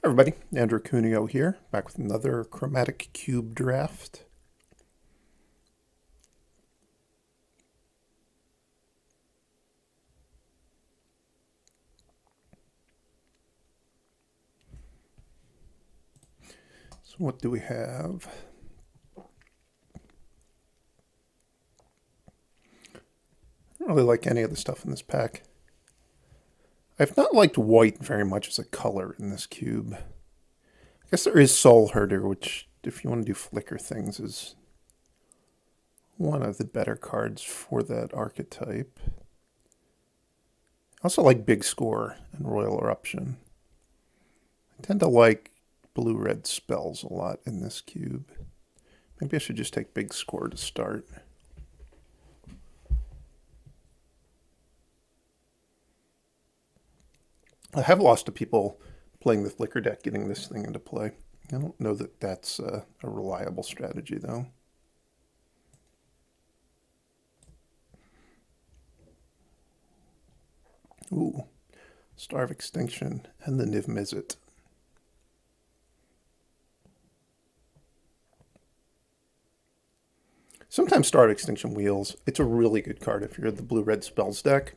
Everybody, Andrew Cuneo here, back with another Chromatic Cube draft. So what do we have? I don't really like any of the stuff in this pack. I've not liked white very much as a color in this cube. I guess there is Soul Herder, which, if you want to do flicker things, is one of the better cards for that archetype. I also like Big Score and Royal Eruption. I tend to like blue-red spells a lot in this cube. Maybe I should just take Big Score to start. I have lost to people playing the Flicker deck getting this thing into play. I don't know that that's a reliable strategy, though. Ooh, Star of Extinction and the Niv Mizzet. Sometimes Star of Extinction wheels. It's a really good card if you're the blue-red spells deck.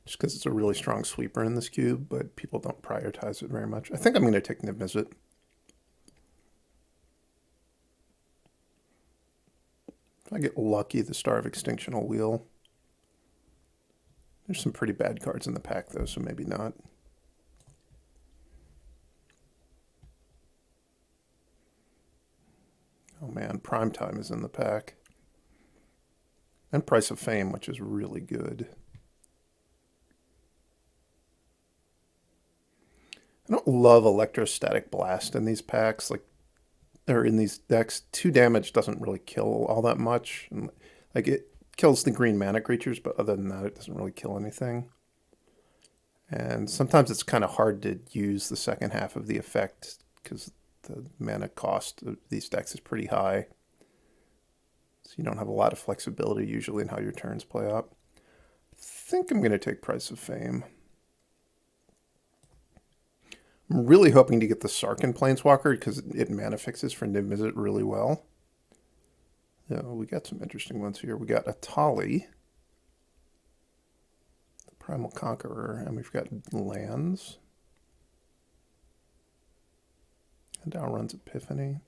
Just because it's a really strong sweeper in this cube, but people don't prioritize it very much. I think I'm going to take Niv Mizzet. If I get lucky, the Star of Extinction will wheel. There's some pretty bad cards in the pack, though, so maybe not. Oh man, Primetime is in the pack. And Price of Fame, which is really good. I don't love Electrostatic Blast in these packs, or in these decks. 2 damage doesn't really kill all that much. And, it kills the green mana creatures, but other than that, it doesn't really kill anything. And sometimes it's kind of hard to use the second half of the effect because the mana cost of these decks is pretty high. So you don't have a lot of flexibility usually in how your turns play out. I think I'm going to take Price of Fame. I'm really hoping to get the Sarkhan Planeswalker because it mana fixes for Niv Mizzet really well. We got some interesting ones here. We got Atali, the Primal Conqueror, and we've got lands. And Outruns Epiphany.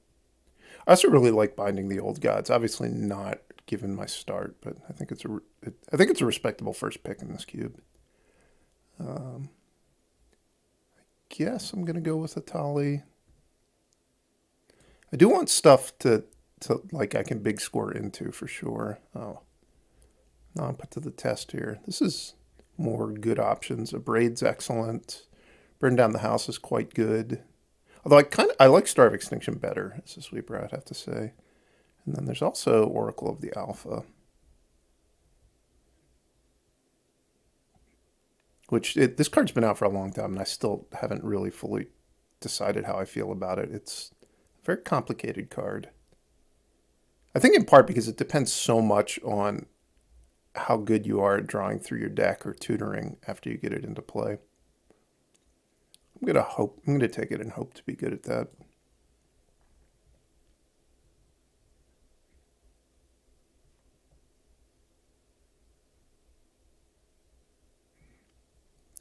I also really like Binding the Old Gods. Obviously not given my start, but I think it's a respectable first pick in this cube. I guess I'm going to go with Atali. I do want stuff to I can Big Score into for sure. Oh, no, I'll put to the test here. This is more good options. Abraid's excellent. Burn Down the House is quite good. Although I like Star of Extinction better as a sweeper, I'd have to say. And then there's also Oracle of the Alpha, which this card's been out for a long time, and I still haven't really fully decided how I feel about it. It's a very complicated card. I think in part because it depends so much on how good you are at drawing through your deck or tutoring after you get it into play. I'm going to take it and hope to be good at that.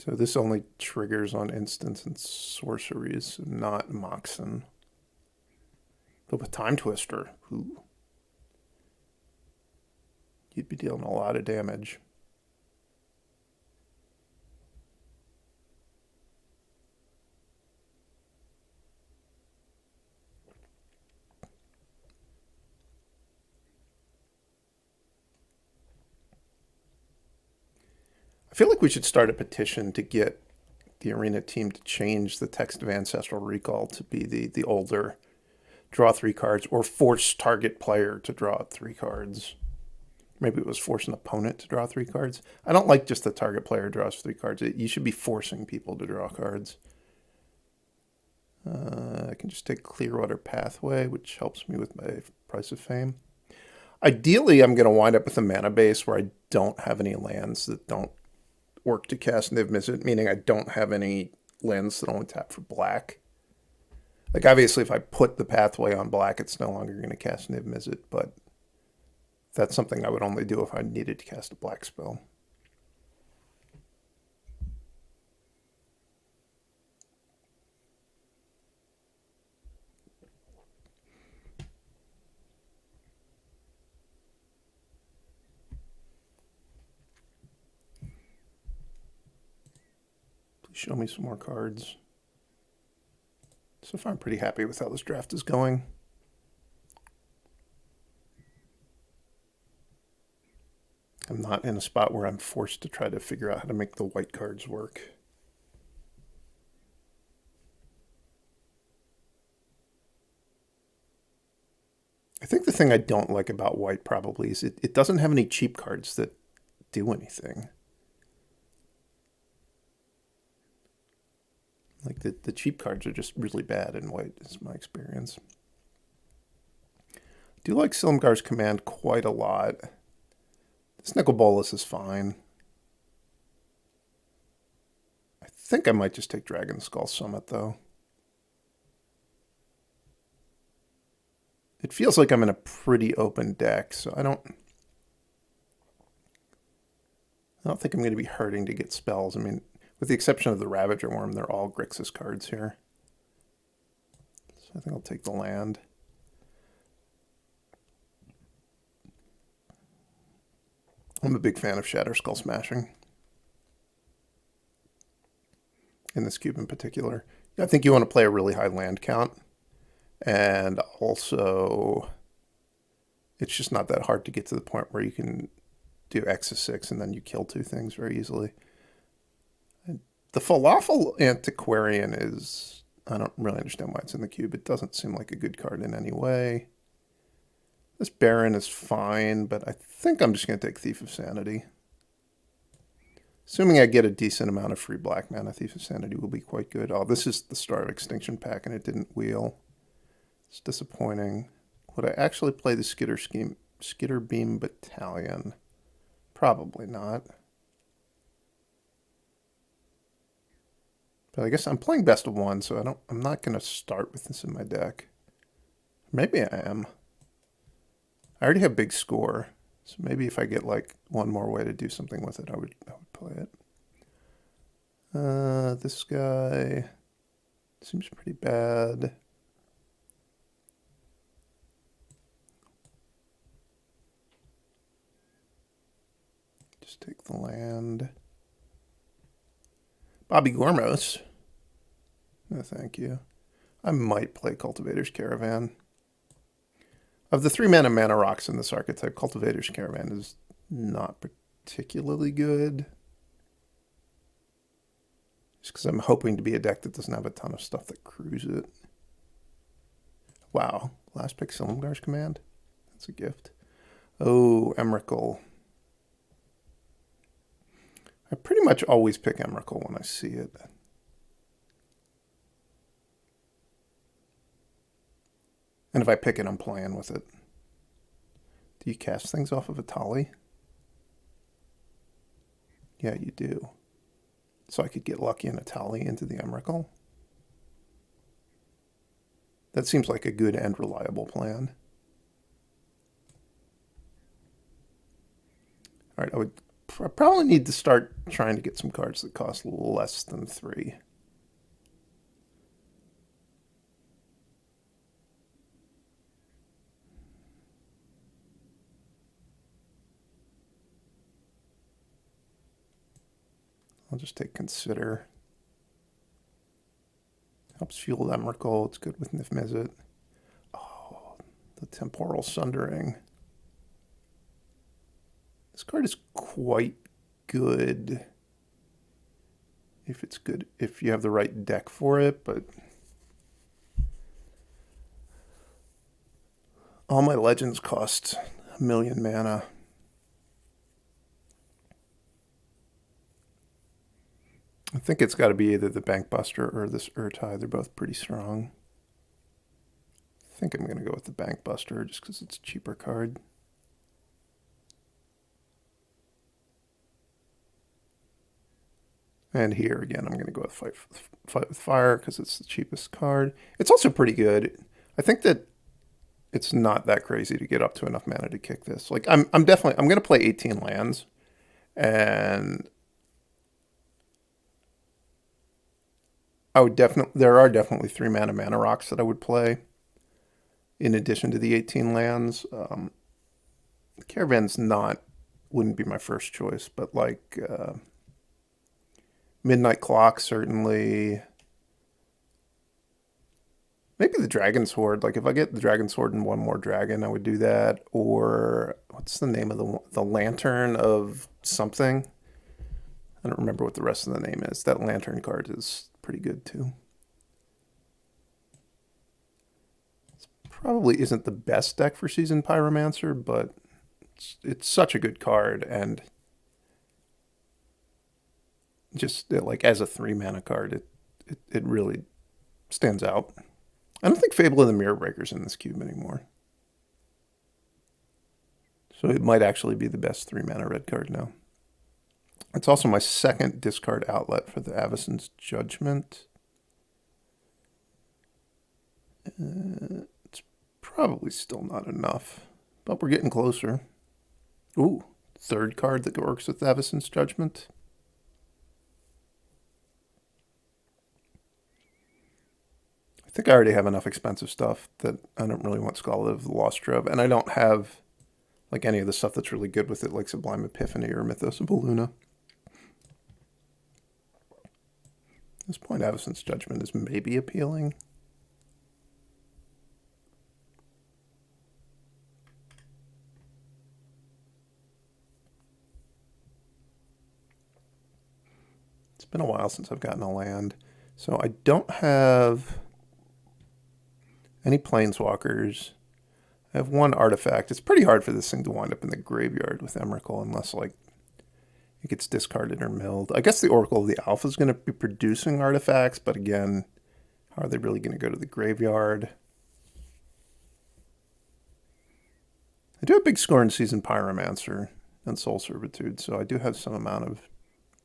So this only triggers on instants and sorceries, not Moxen. But with Time Twister, you'd be dealing a lot of damage. I feel like we should start a petition to get the Arena team to change the text of Ancestral Recall to be the older draw 3 cards, or force target player to draw 3 cards. Maybe it was force an opponent to draw 3 cards. I don't like just the target player draws 3 cards. You should be forcing people to draw cards. I can just take Clearwater Pathway, which helps me with my Price of Fame. Ideally, I'm going to wind up with a mana base where I don't have any lands that don't work to cast Niv Mizzet, meaning I don't have any lands that only tap for black. Like, obviously, if I put the pathway on black, it's no longer going to cast Niv Mizzet, but that's something I would only do if I needed to cast a black spell. Please show me some more cards. So far, I'm pretty happy with how this draft is going. I'm not in a spot where I'm forced to try to figure out how to make the white cards work. I think the thing I don't like about white probably is it doesn't have any cheap cards that do anything. Like the cheap cards are just really bad in white, is my experience. I do like Silumgar's Command quite a lot. This Nicol Bolas is fine. I think I might just take Dragon Skull Summit, though. It feels like I'm in a pretty open deck, so I don't think I'm going to be hurting to get spells. I mean, with the exception of the Ravager Worm, they're all Grixis cards here. So I think I'll take the land. I'm a big fan of Shatter Skull Smashing. In this cube in particular. I think you want to play a really high land count. And also, it's just not that hard to get to the point where you can do X of 6 and then you kill 2 things very easily. And the Falafel Antiquarian is, I don't really understand why it's in the cube. It doesn't seem like a good card in any way. This Baron is fine, but I think I'm just going to take Thief of Sanity. Assuming I get a decent amount of free black mana, Thief of Sanity will be quite good. Oh, this is the Star of Extinction pack, and it didn't wheel. It's disappointing. Would I actually play the Skitter Beam Battalion? Probably not. But I guess I'm playing best of 1, so I'm not going to start with this in my deck. Maybe I am. I already have big score, so maybe if I get like one more way to do something with it, I would play it. This guy seems pretty bad. Just take the land. Bobby Gormos. No, thank you. I might play Cultivator's Caravan. Of the 3-mana rocks in this archetype, Cultivator's Caravan is not particularly good. Just because I'm hoping to be a deck that doesn't have a ton of stuff that crews it. Wow. Last pick, Silumgar's Command. That's a gift. Oh, Emrakul. I pretty much always pick Emrakul when I see it. And if I pick it, I'm playing with it. Do you cast things off of Atali? Yeah, you do. So I could get lucky and Atali into the Emrakul? That seems like a good and reliable plan. All right, I probably need to start trying to get some cards that cost less than 3. I'll just take Consider. Helps fuel Emrakul. It's good with Niv Mizzet. Oh, the Temporal Sundering. This card is quite good. If you have the right deck for it, but all my legends cost 1,000,000 mana. I think it's got to be either the Bankbuster or this Urtai. They're both pretty strong. I think I'm going to go with the Bankbuster just because it's a cheaper card. And here again, I'm going to go with fight with fire because it's the cheapest card. It's also pretty good. I think that it's not that crazy to get up to enough mana to kick this. Like I'm going to play 18 lands, and there are definitely 3 mana rocks that I would play in addition to the 18 lands. The Caravan's wouldn't be my first choice, but like Midnight Clock certainly. Maybe the Dragon's Horde. Like if I get the Dragon's Horde and one more dragon, I would do that. Or what's the name of the Lantern of something? I don't remember what the rest of the name is. That Lantern card is pretty good too. It probably isn't the best deck for Seasoned Pyromancer, but it's such a good card, and just like as a 3 mana card, it really stands out. I don't think Fable of the Mirror Breaker's in this cube anymore. So it might actually be the best 3 mana red card now. It's also my second discard outlet for the Avacyn's Judgment. It's probably still not enough, but we're getting closer. Ooh, third card that works with Avacyn's Judgment. I think I already have enough expensive stuff that I don't really want Scholar of the Lost Trove, and I don't have like any of the stuff that's really good with it, like Sublime Epiphany or Mythos of Baluna. At this point, Avacyn's Judgment is maybe appealing. It's been a while since I've gotten a land, so I don't have any planeswalkers. I have 1 artifact. It's pretty hard for this thing to wind up in the graveyard with Emrakul unless like it gets discarded or milled. I guess the Oracle of the Alpha is going to be producing artifacts, but again, how are they really going to go to the graveyard? I do have big score in Seasoned Pyromancer and Soul Servitude, so I do have some amount of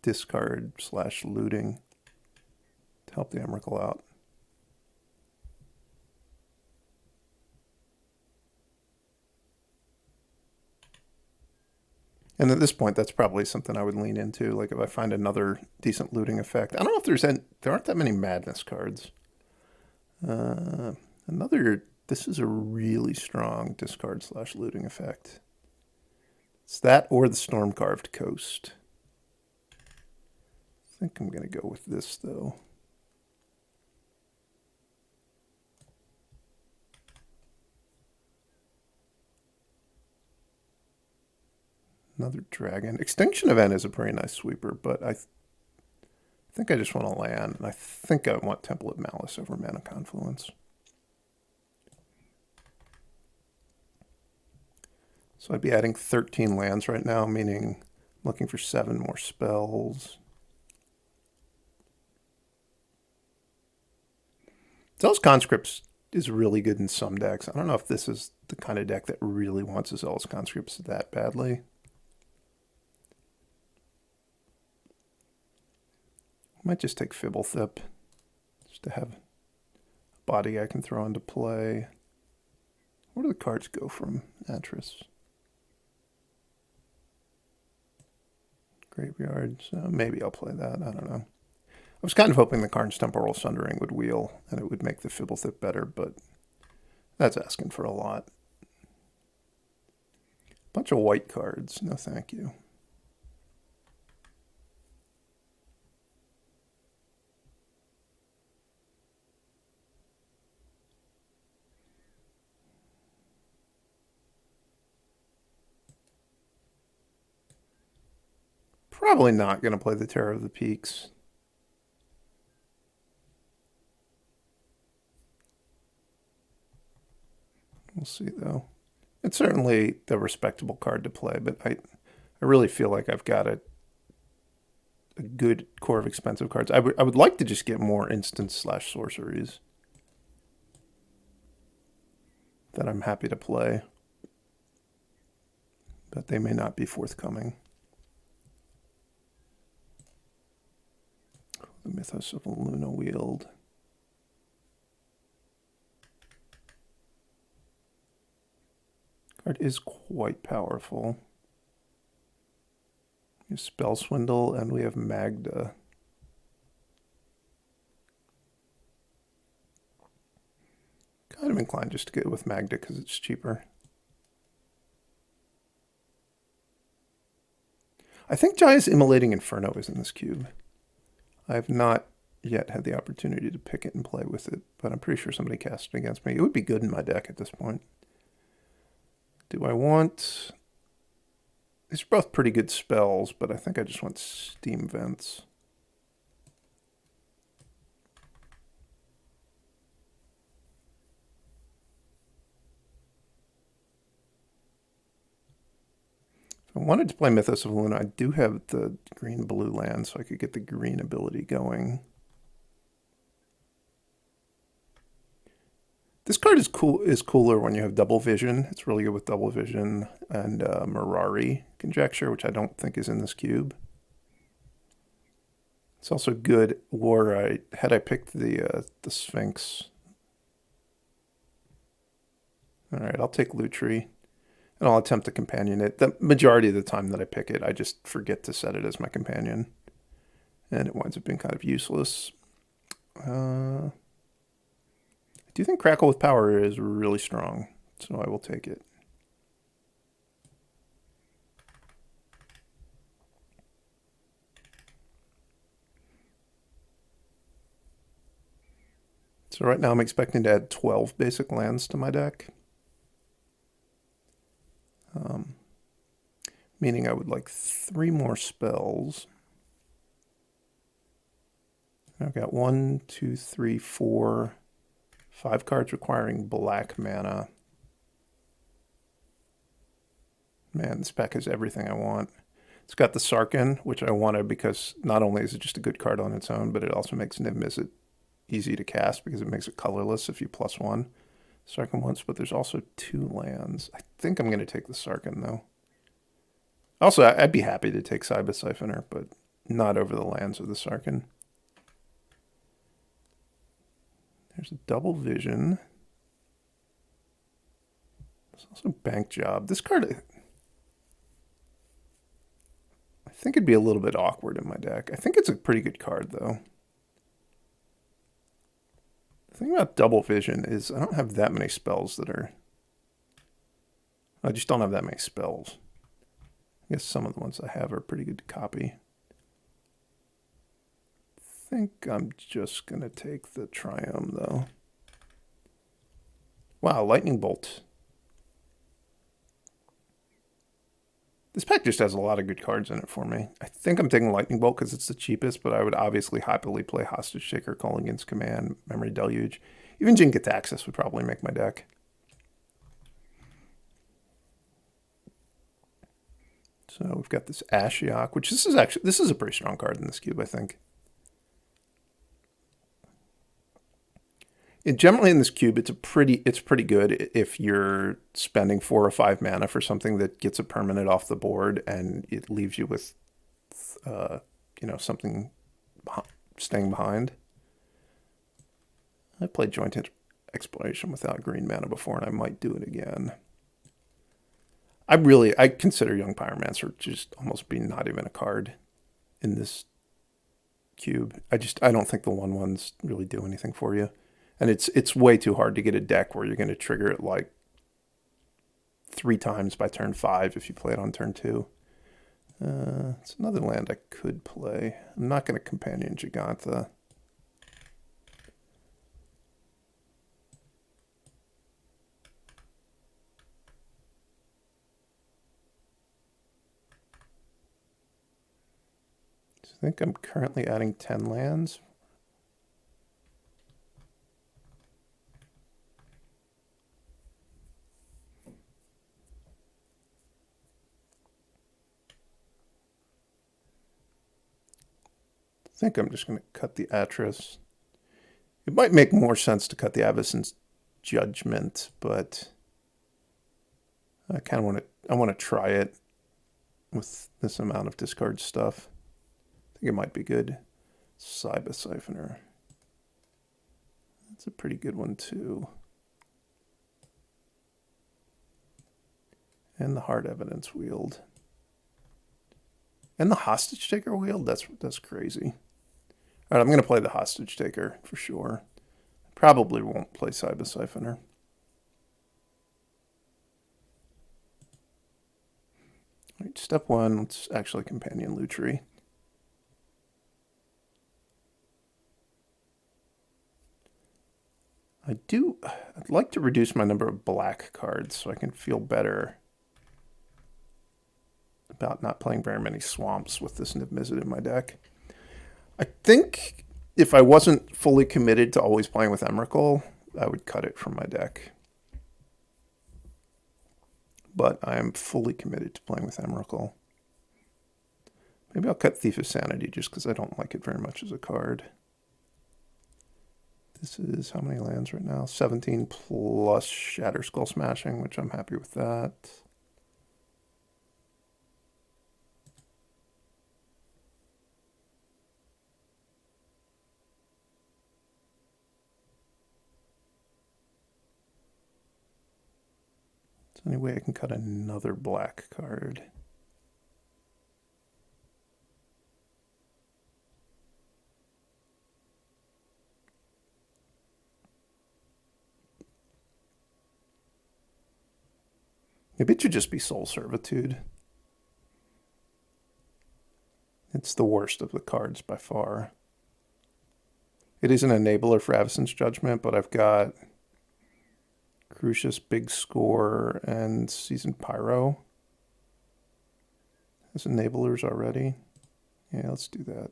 discard/looting to help the Emrakul out. And at this point, that's probably something I would lean into. Like if I find another decent looting effect. I don't know if there aren't that many Madness cards. This is a really strong discard/looting effect. It's that or the Storm-Carved Coast. I think I'm going to go with this though. Another dragon. Extinction Event is a pretty nice sweeper, but I think I just want to land, and I think I want Temple of Malice over Mana Confluence. So I'd be adding 13 lands right now, meaning I'm looking for 7 more spells. Zealous Conscripts is really good in some decks. I don't know if this is the kind of deck that really wants a Zealous Conscripts that badly. I might just take Fibblethip just to have a body I can throw into play. Where do the cards go from Atris? Graveyard, so maybe I'll play that. I don't know. I was kind of hoping the Karn's Temporal Sundering would wheel and it would make the Fibblethip better, but that's asking for a lot. Bunch of white cards. No thank you. Probably not going to play the Terror of the Peaks. We'll see, though. It's certainly the respectable card to play, but I really feel like I've got a good core of expensive cards. I would like to just get more instants/sorceries that I'm happy to play, but they may not be forthcoming. The Mythos of Luna Wield. Card is quite powerful. We have Spell Swindle and we have Magda. Kind of inclined just to get with Magda because it's cheaper. I think Jaya's Immolating Inferno is in this cube. I have not yet had the opportunity to pick it and play with it, but I'm pretty sure somebody cast it against me. It would be good in my deck at this point. Do I want... These are both pretty good spells, but I think I just want Steam Vents. If I wanted to play Mythos of Luna, I do have the green-blue land, so I could get the green ability going. This card is cooler when you have Double Vision. It's really good with Double Vision and Mirari Conjecture, which I don't think is in this cube. It's also good had I picked the Sphinx. All right, I'll take Lutri, and I'll attempt to companion it. The majority of the time that I pick it, I just forget to set it as my companion, and it winds up being kind of useless. I do think Crackle with Power is really strong, so I will take it. So right now I'm expecting to add 12 basic lands to my deck. Meaning I would like 3 more spells. I've got 1, 2, 3, 4, 5 cards requiring black mana. Man, this pack has everything I want. It's got the Sarkhan, which I wanted because not only is it just a good card on its own, but it also makes Niv Mizzet easy to cast because it makes it colorless if you +1 Sarkhan once, but there's also 2 lands. I think I'm going to take the Sarkhan, though. Also, I'd be happy to take Cybus Siphoner, but not over the lands of the Sarkhan. There's a Double Vision. There's also Bank Job. This card, I think it'd be a little bit awkward in my deck. I think it's a pretty good card, though. The thing about Double Vision is I don't have that many spells that are... I just don't have that many spells. I guess some of the ones I have are pretty good to copy. I think I'm just going to take the Triumph, though. Wow, Lightning Bolt. This pack just has a lot of good cards in it for me. I think I'm taking Lightning Bolt because it's the cheapest, but I would obviously happily play Hostage Taker, Calling Against Command, Memory Deluge. Even Jin Gitaxias would probably make my deck. So we've got this Ashiok, which this is a pretty strong card in this cube, I think. Generally in this cube, it's pretty good if you're spending 4 or 5 mana for something that gets a permanent off the board and it leaves you with, something staying behind. I played Joint Exploration without green mana before, and I might do it again. I consider Young Pyromancer just almost being not even a card in this cube. I don't think the 1/1s really do anything for you. And it's way too hard to get a deck where you're going to trigger it like 3 times by turn 5 if you play it on turn 2. It's another land I could play. I'm not going to Companion Gigantha. I think I'm currently adding 10 lands. I think I'm just going to cut the Atris. It might make more sense to cut the Avacyn's Judgment, but I kind of want to try it with this amount of discard stuff. I think it might be good. Cyber Siphoner. That's a pretty good one too. And the Hard Evidence Wield. And the Hostage Taker Wield? That's crazy. All right, I'm going to play the Hostage Taker for sure. Probably won't play Cyber Siphoner. All right, step one, let's actually companion Lutri. I'd like to reduce my number of black cards so I can feel better about not playing very many swamps with this Niv-Mizzet in my deck. I think if I wasn't fully committed to always playing with Emrakul, I would cut it from my deck. But I am fully committed to playing with Emrakul. Maybe I'll cut Thief of Sanity just because I don't like it very much as a card. This is how many lands right now? 17 plus Shatter Skull Smashing, which I'm happy with that. Is there any way I can cut another black card? Maybe it should just be Soul Servitude. It's the worst of the cards by far. It is an enabler for Avacyn's Judgment, but I've got Crucius, Big Score, and Seasoned Pyro as enablers already. Yeah, let's do that.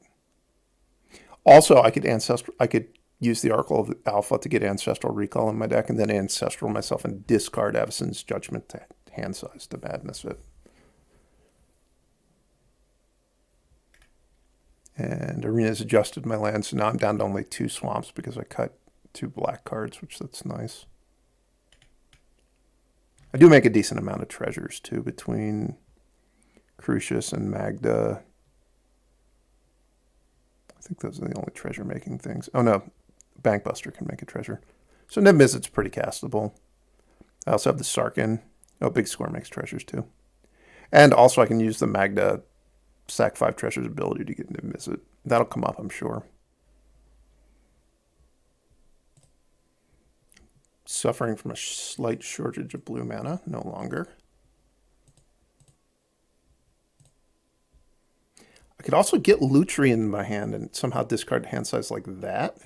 Also, I could use the Oracle of Alpha to get Ancestral Recall in my deck, and then Ancestral myself and discard Avacyn's Judgment to hand size to madness it. And Arena's adjusted my land, so now I'm down to only 2 swamps because I cut 2 black cards, which that's nice. I do make a decent amount of treasures too between Crucius and Magda. I think those are the only treasure making things. Oh no, Bankbuster can make a treasure. So Niv-Mizzet's pretty castable. I also have the Sarkin. Oh, Big Score makes treasures too. And also I can use the Magda sack 5 treasures ability to get Niv-Mizzet. That'll come up, I'm sure. Suffering from a slight shortage of blue mana, no longer. I could also get Lutri in my hand and somehow discard hand size like that.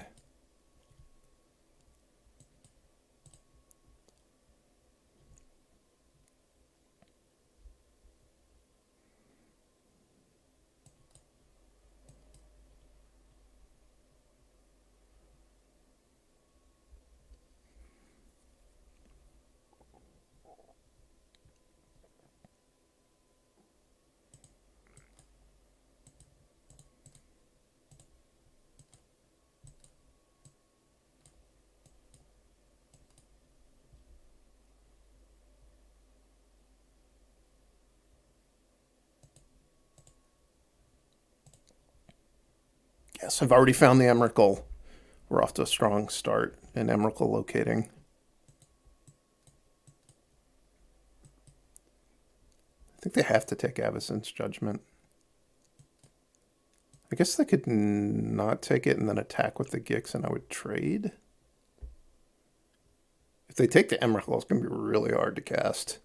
Yes, I've already found the Emrakul. We're off to a strong start in Emrakul locating. I think they have to take Avacyn's Judgment. I guess they could not take it and then attack with the Gix and I would trade. If they take the Emrakul, it's going to be really hard to cast.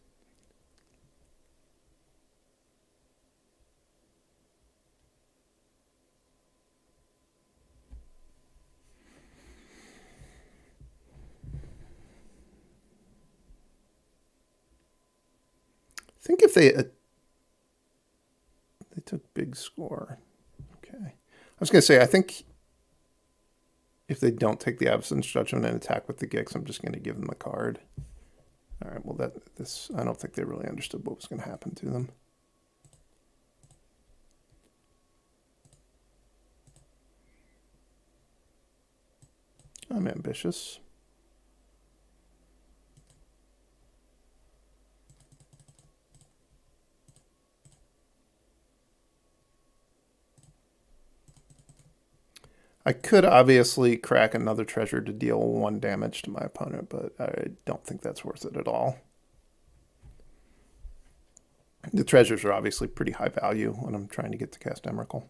I think if they took Big Score. Okay. I was going to say, I think if they don't take the Avacyn's Judgment and attack with the Gix, I'm just going to give them the card. All right, well, I don't think they really understood what was going to happen to them. I'm ambitious. I could obviously crack another treasure to deal 1 damage to my opponent, but I don't think that's worth it at all. The treasures are obviously pretty high value when I'm trying to get to cast Emrakul.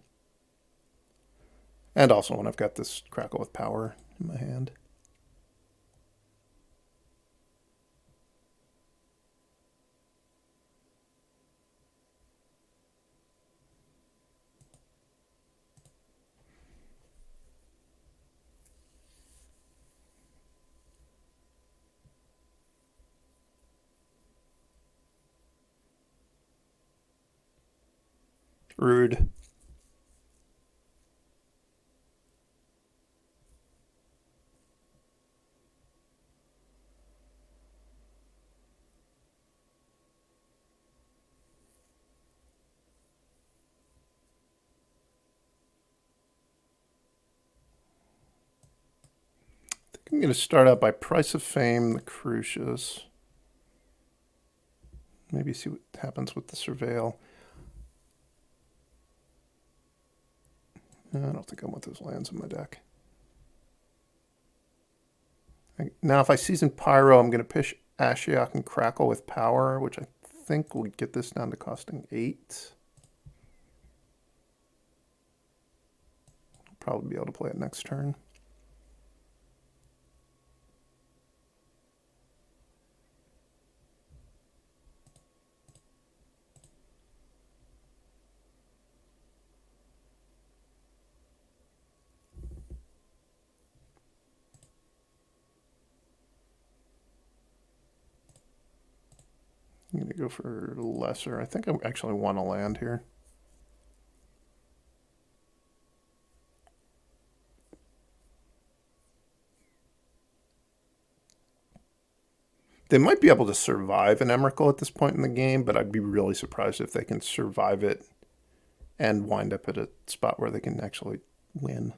And also when I've got this Crackle with Power in my hand. Rude. I'm going to start out by Price of Fame, the Crucius. Maybe see what happens with the Surveil. I don't think I want those lands in my deck. Now, if I Season Pyro, I'm going to pitch Ashiok and Crackle with Power, which I think will get this down to costing 8. I'll probably be able to play it next turn. I'm going to go for lesser. I think I actually want a land here. They might be able to survive an Emrakul at this point in the game, but I'd be really surprised if they can survive it and wind up at a spot where they can actually win.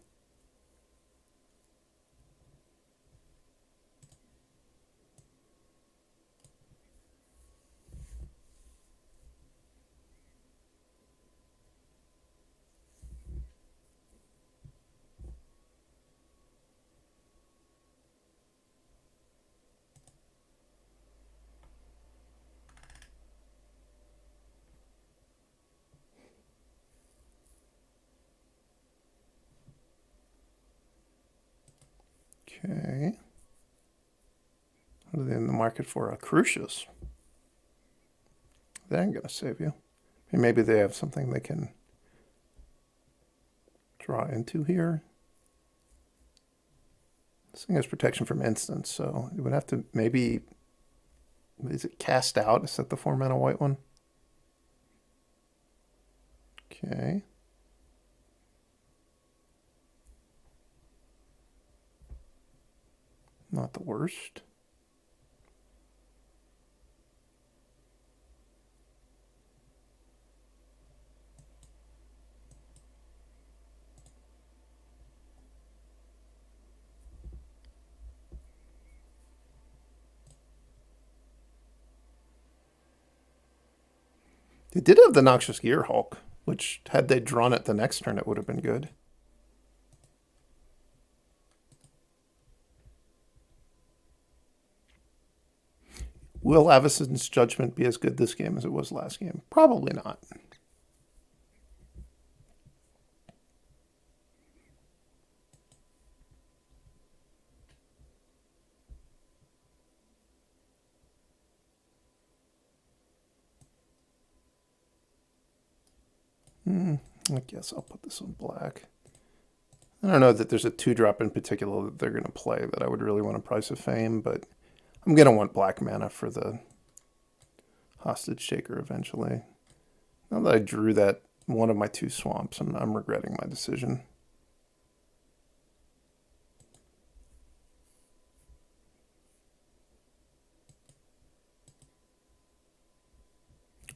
Okay. What are they in the market for? A Crucius. That ain't going to save you. And maybe they have something they can draw into here. This thing has protection from instants, so it would have to maybe... Is it Cast Out? Is that the 4-mana white one? Okay. Not the worst. They did have the Noxious Gearhulk, which had they drawn it the next turn, it would have been good. Will Avacyn's Judgment be as good this game as it was last game? Probably not. I guess I'll put this on black. I don't know that there's a 2-drop in particular that they're going to play that I would really want a Price of Fame, but I'm going to want black mana for the Hostage Taker eventually. Now that I drew that one of my 2 swamps, I'm regretting my decision.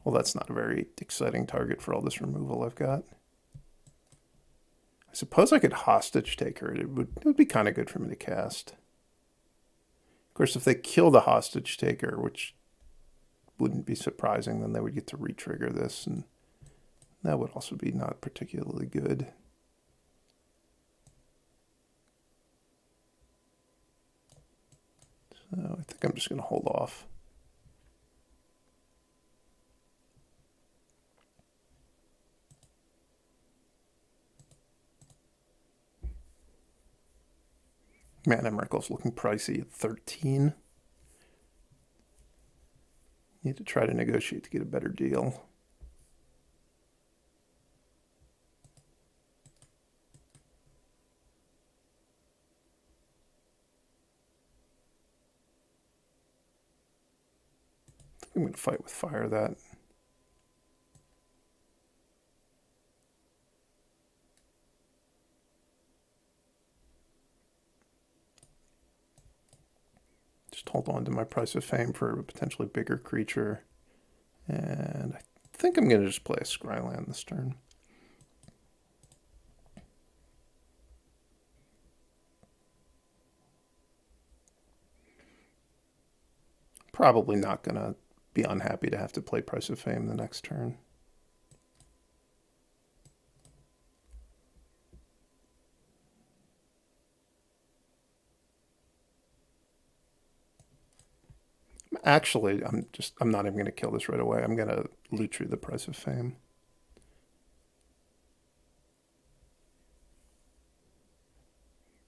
Well, that's not a very exciting target for all this removal I've got. I suppose I could Hostage Taker it. It would be kind of good for me to cast. Of course, if they kill the Hostage Taker, which wouldn't be surprising, then they would get to re-trigger this, and that would also be not particularly good. I think I'm just going to hold off. Man, Emrakul's looking pricey at 13. Need to try to negotiate to get a better deal. I think I'm going to fight with fire that. Just hold on to my price of fame for a potentially bigger creature. And I think I'm going to just play a Scryland this turn. Probably not going to be unhappy to have to play Price of Fame the next turn. Actually, I'm not even going to kill this right away. I'm going to loot through the Price of Fame.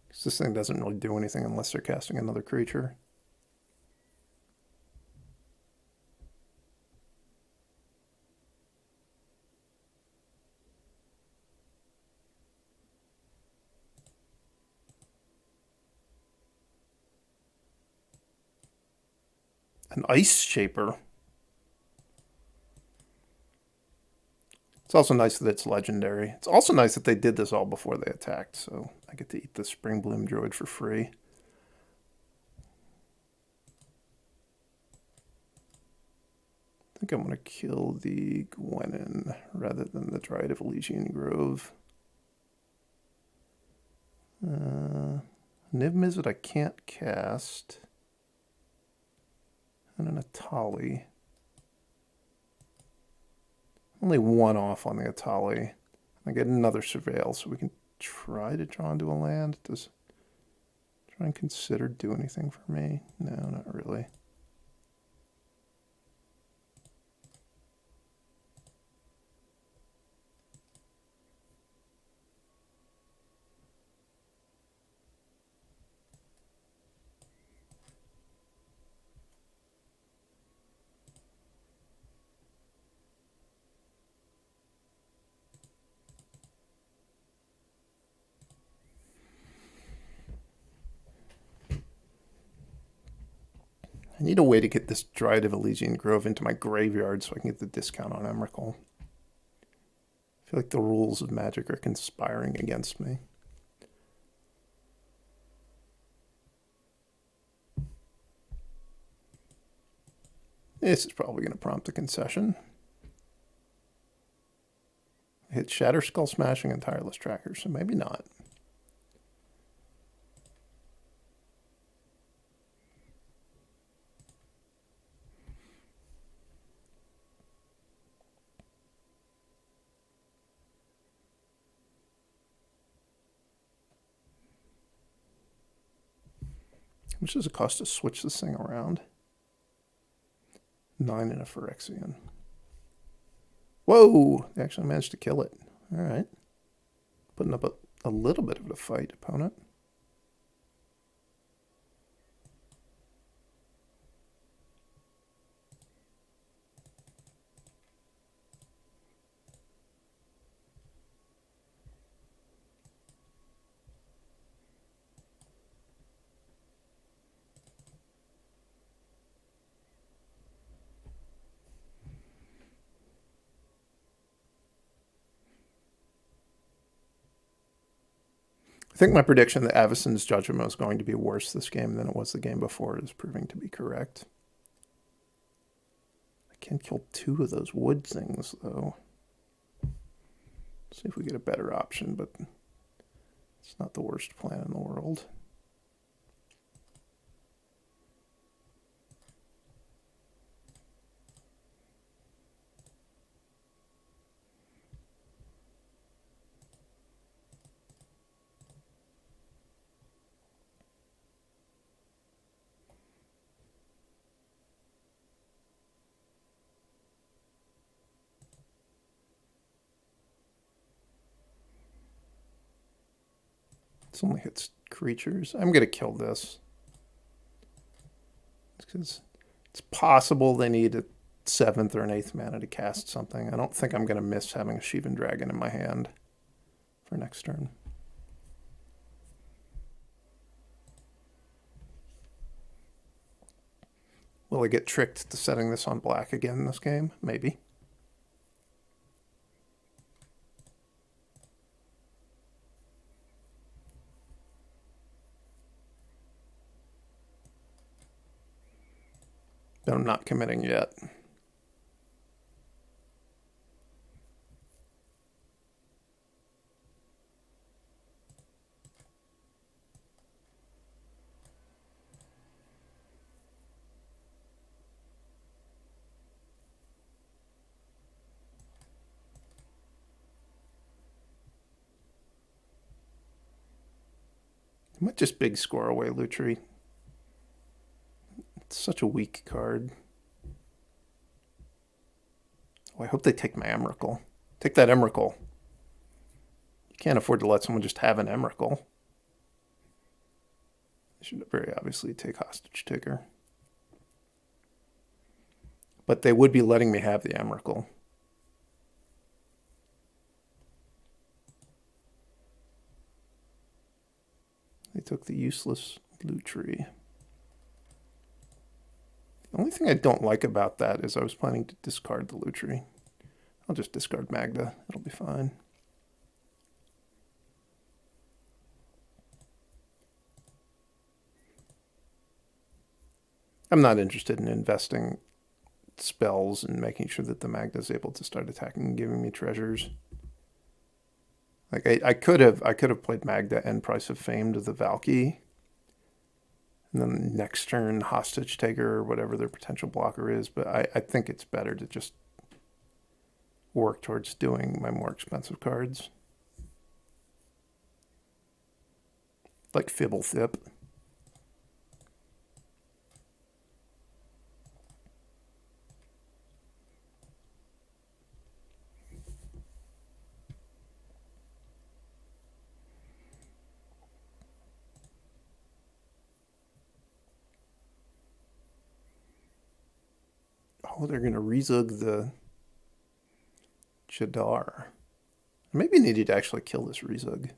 Because this thing doesn't really do anything unless they're casting another creature. An Ice Shaper. It's also nice that it's legendary. It's also nice that they did this all before they attacked, so I get to eat the Spring Bloom Druid for free. I think I'm going to kill the Gwenin rather than the Dryad of Elysian Grove. Niv Mizzet I can't cast. And an Atali. Only one off on the Atali. I get another Surveil, so we can try to draw into a land. Does try and consider do anything for me? No, not really. I need a way to get this Dryad of Elysian Grove into my graveyard so I can get the discount on Emrakul. I feel like the rules of Magic are conspiring against me. This is probably going to prompt a concession. I hit Shatter, Skull Smashing, and Tireless Tracker, so maybe not. How much does it cost to switch this thing around? 9 and a Phyrexian. Whoa! They actually managed to kill it. Alright. Putting up a little bit of a fight, opponent. I think my prediction that Avacyn's Judgment was going to be worse this game than it was the game before is proving to be correct. I can't kill 2 of those wood things, though. Let's see if we get a better option, but it's not the worst plan in the world. This only hits creatures. I'm going to kill this. Because it's possible they need a 7th or an 8th mana to cast something. I don't think I'm going to miss having a Sheevan Dragon in my hand for next turn. Will I get tricked to setting this on black again in this game? Maybe. But I'm not committing yet. I might just big score away Lutri. It's such a weak card. Oh, I hope they take my Emrakul. Take that Emrakul. You can't afford to let someone just have an Emrakul. They should very obviously take Hostage Taker. But they would be letting me have the Emrakul. They took the useless Lutri. The only thing I don't like about that is I was planning to discard the Lutri. I'll just discard Magda. It'll be fine. I'm not interested in investing spells and making sure that the Magda is able to start attacking and giving me treasures. Like I could have played Magda and Price of Fame to the Valky. And then next turn, Hostage Taker or whatever their potential blocker is. But I think it's better to just work towards doing my more expensive cards. Like Fibblethip. Oh, they're going to rezug the Jadar. Maybe needed to actually kill this rezug.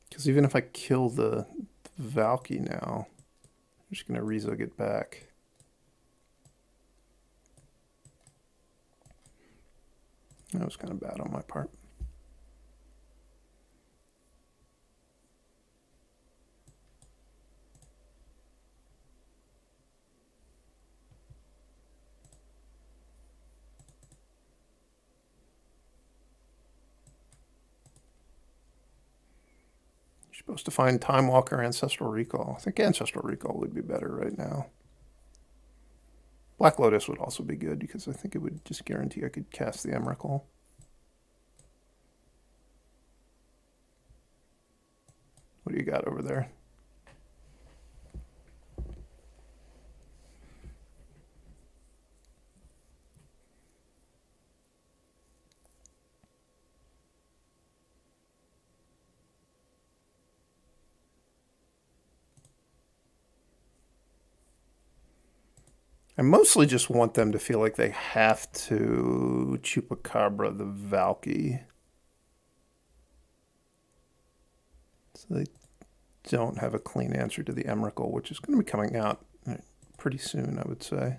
Because even if I kill the Valky now, I'm just going to rezug it back. That was kind of bad on my part. You're supposed to find Time Walker, Ancestral Recall. I think Ancestral Recall would be better right now. Black Lotus would also be good because I think it would just guarantee I could cast the Emrakul. What do you got over there? I mostly just want them to feel like they have to Chupacabra the Valky. So they don't have a clean answer to the Emrakul, which is going to be coming out pretty soon, I would say.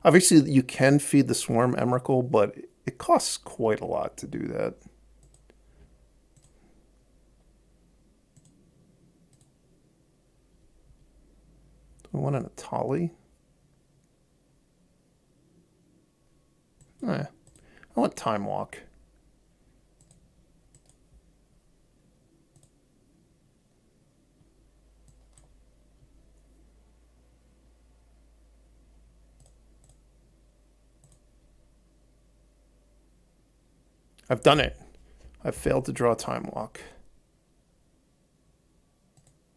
Obviously, you can feed the Swarm Emrakul, but it costs quite a lot to do that. Do I want an Atali? I want Time Walk. I've done it. I've failed to draw Time Walk.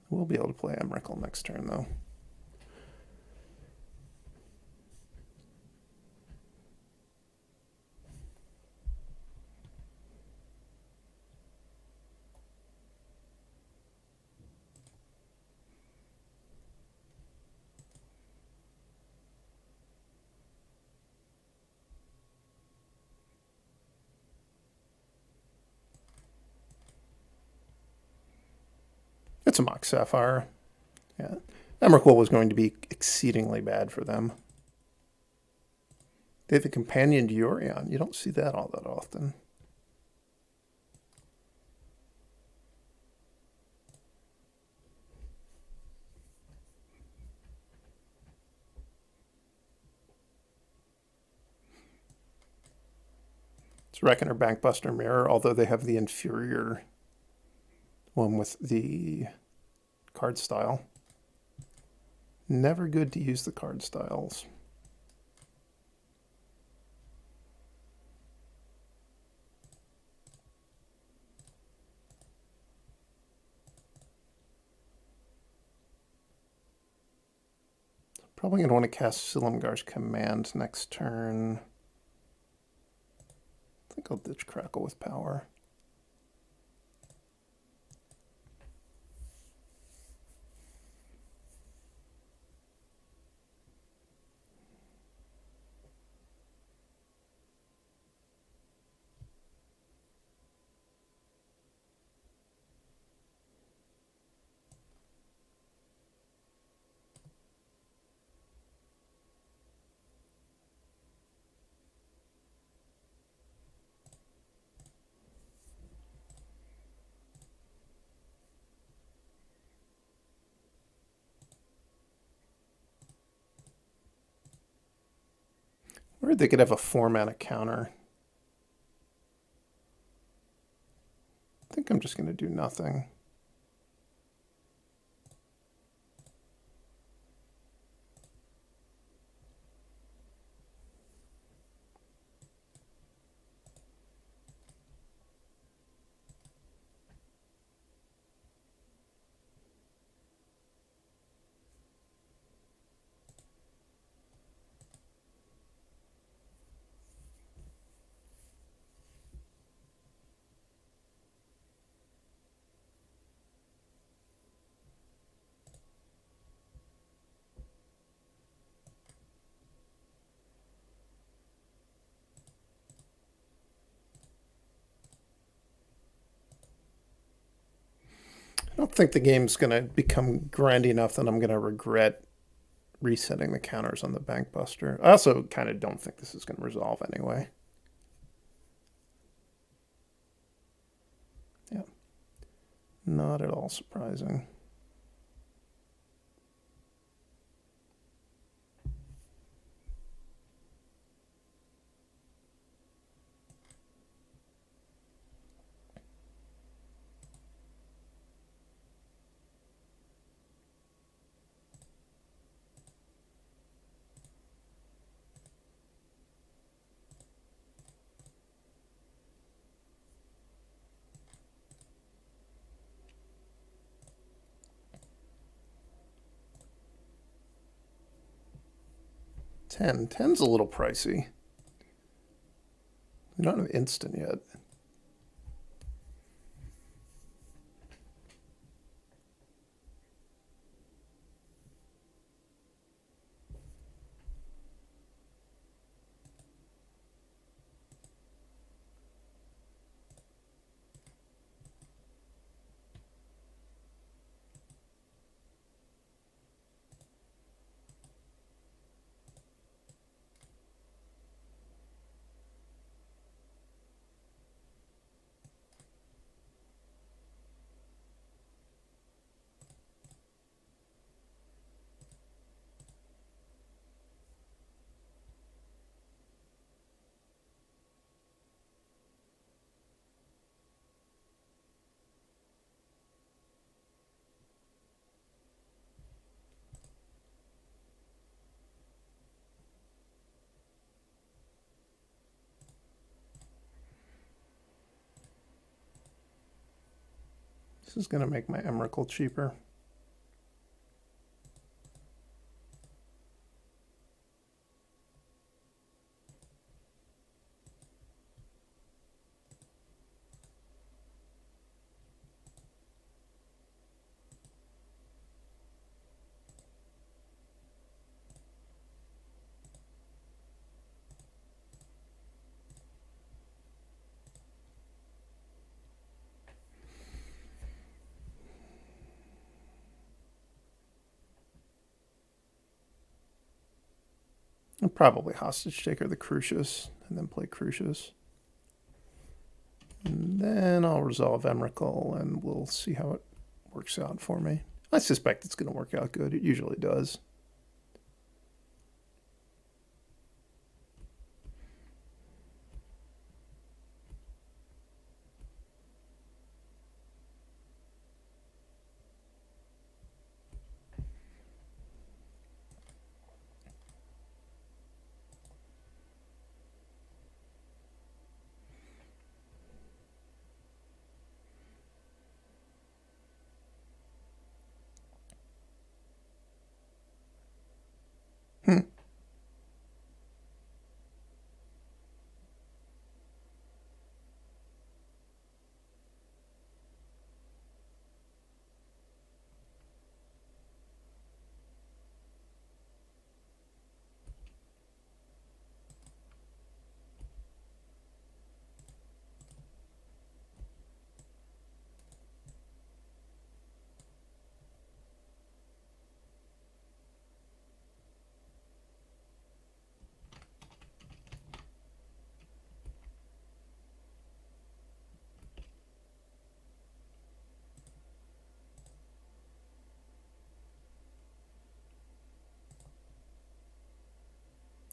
We'll be able to play Emrakul next turn, though. It's a Mox Sapphire. Yeah. Emrakul was going to be exceedingly bad for them. They have a companion Yorion. You don't see that all that often. It's Reckoner, Bankbuster, Mirror, although they have the inferior one with the card style. Never good to use the card styles. Probably going to want to cast Silumgar's Command next turn. I think I'll ditch Crackle with Power. Or they could have a 4-mana counter. I think I'm just going to do nothing. I don't think the game's going to become grindy enough that I'm going to regret resetting the counters on the Bankbuster. I also kind of don't think this is going to resolve anyway. Yeah. Not at all surprising. Ten's a little pricey. We don't have instant yet. This is going to make my Emrakul cheaper. And probably Hostage Taker the Crucius, and then play Crucius. And then I'll resolve Emrakul, and we'll see how it works out for me. I suspect it's going to work out good. It usually does.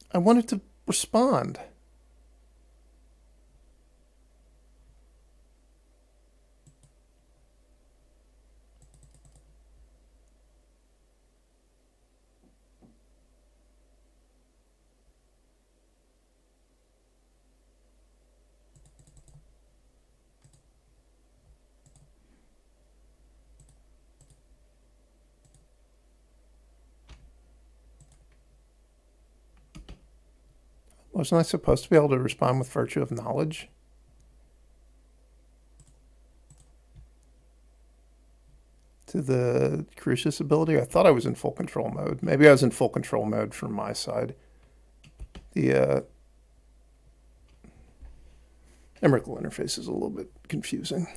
I wanted to respond. Wasn't I supposed to be able to respond with Virtue of Knowledge? To the Crucius ability? I thought I was in full control mode. Maybe I was in full control mode from my side. The Emrakul interface is a little bit confusing.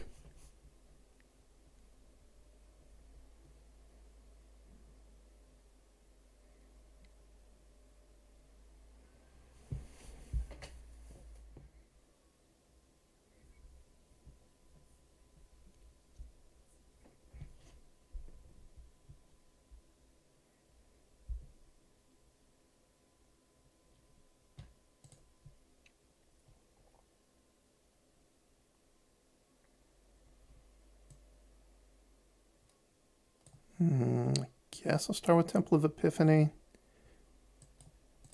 I guess I'll start with Temple of Epiphany.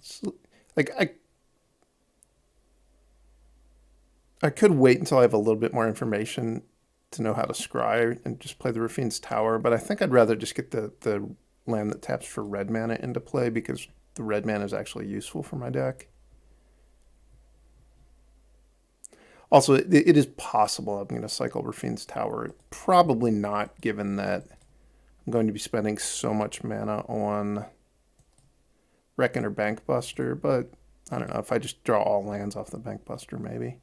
So, like I could wait until I have a little bit more information to know how to scry and just play the Ruffian's Tower, but I think I'd rather just get the land that taps for red mana into play because the red mana is actually useful for my deck. Also, it is possible I'm going to cycle Ruffian's Tower. Probably not, given that I'm going to be spending so much mana on Reckon or Bankbuster, but I don't know, if I just draw all lands off the Bankbuster, maybe.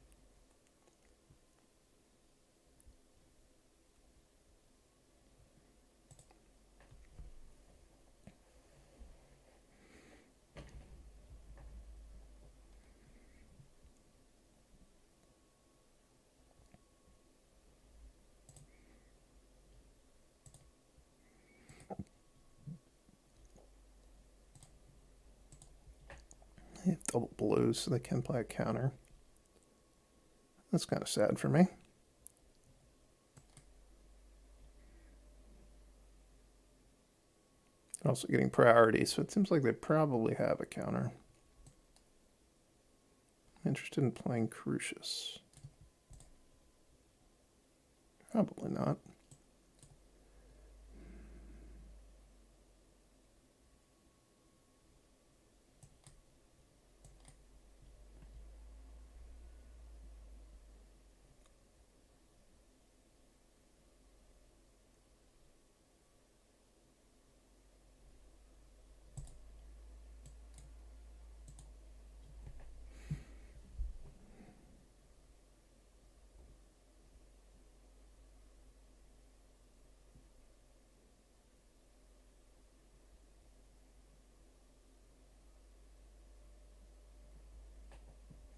They have double blues, so they can play a counter. That's kind of sad for me. They're also getting priority, so it seems like they probably have a counter. I'm interested in playing Crucius. Probably not.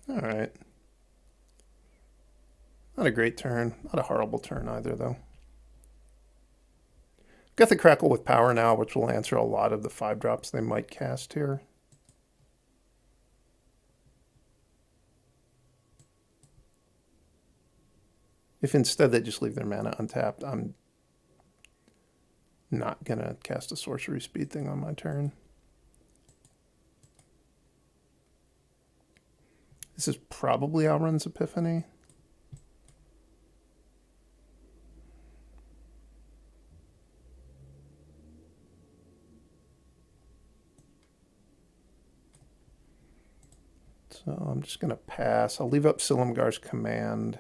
All right. Not a great turn. Not a horrible turn either, though. Got the Crackle with power now, which will answer a lot of the 5-drops they might cast here. If instead they just leave their mana untapped, I'm not going to cast a sorcery speed thing on my turn. This is probably Alrund's Epiphany. So I'm just going to pass. I'll leave up Silumgar's Command.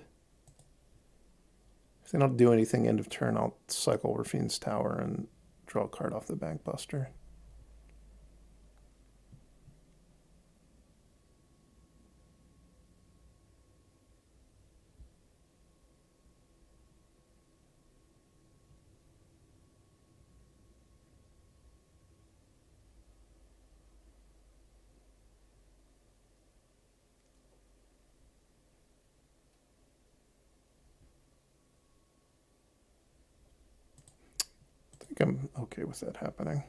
If they don't do anything end of turn, I'll cycle Rafine's Tower and draw a card off the Bankbuster. I think I'm okay with that happening.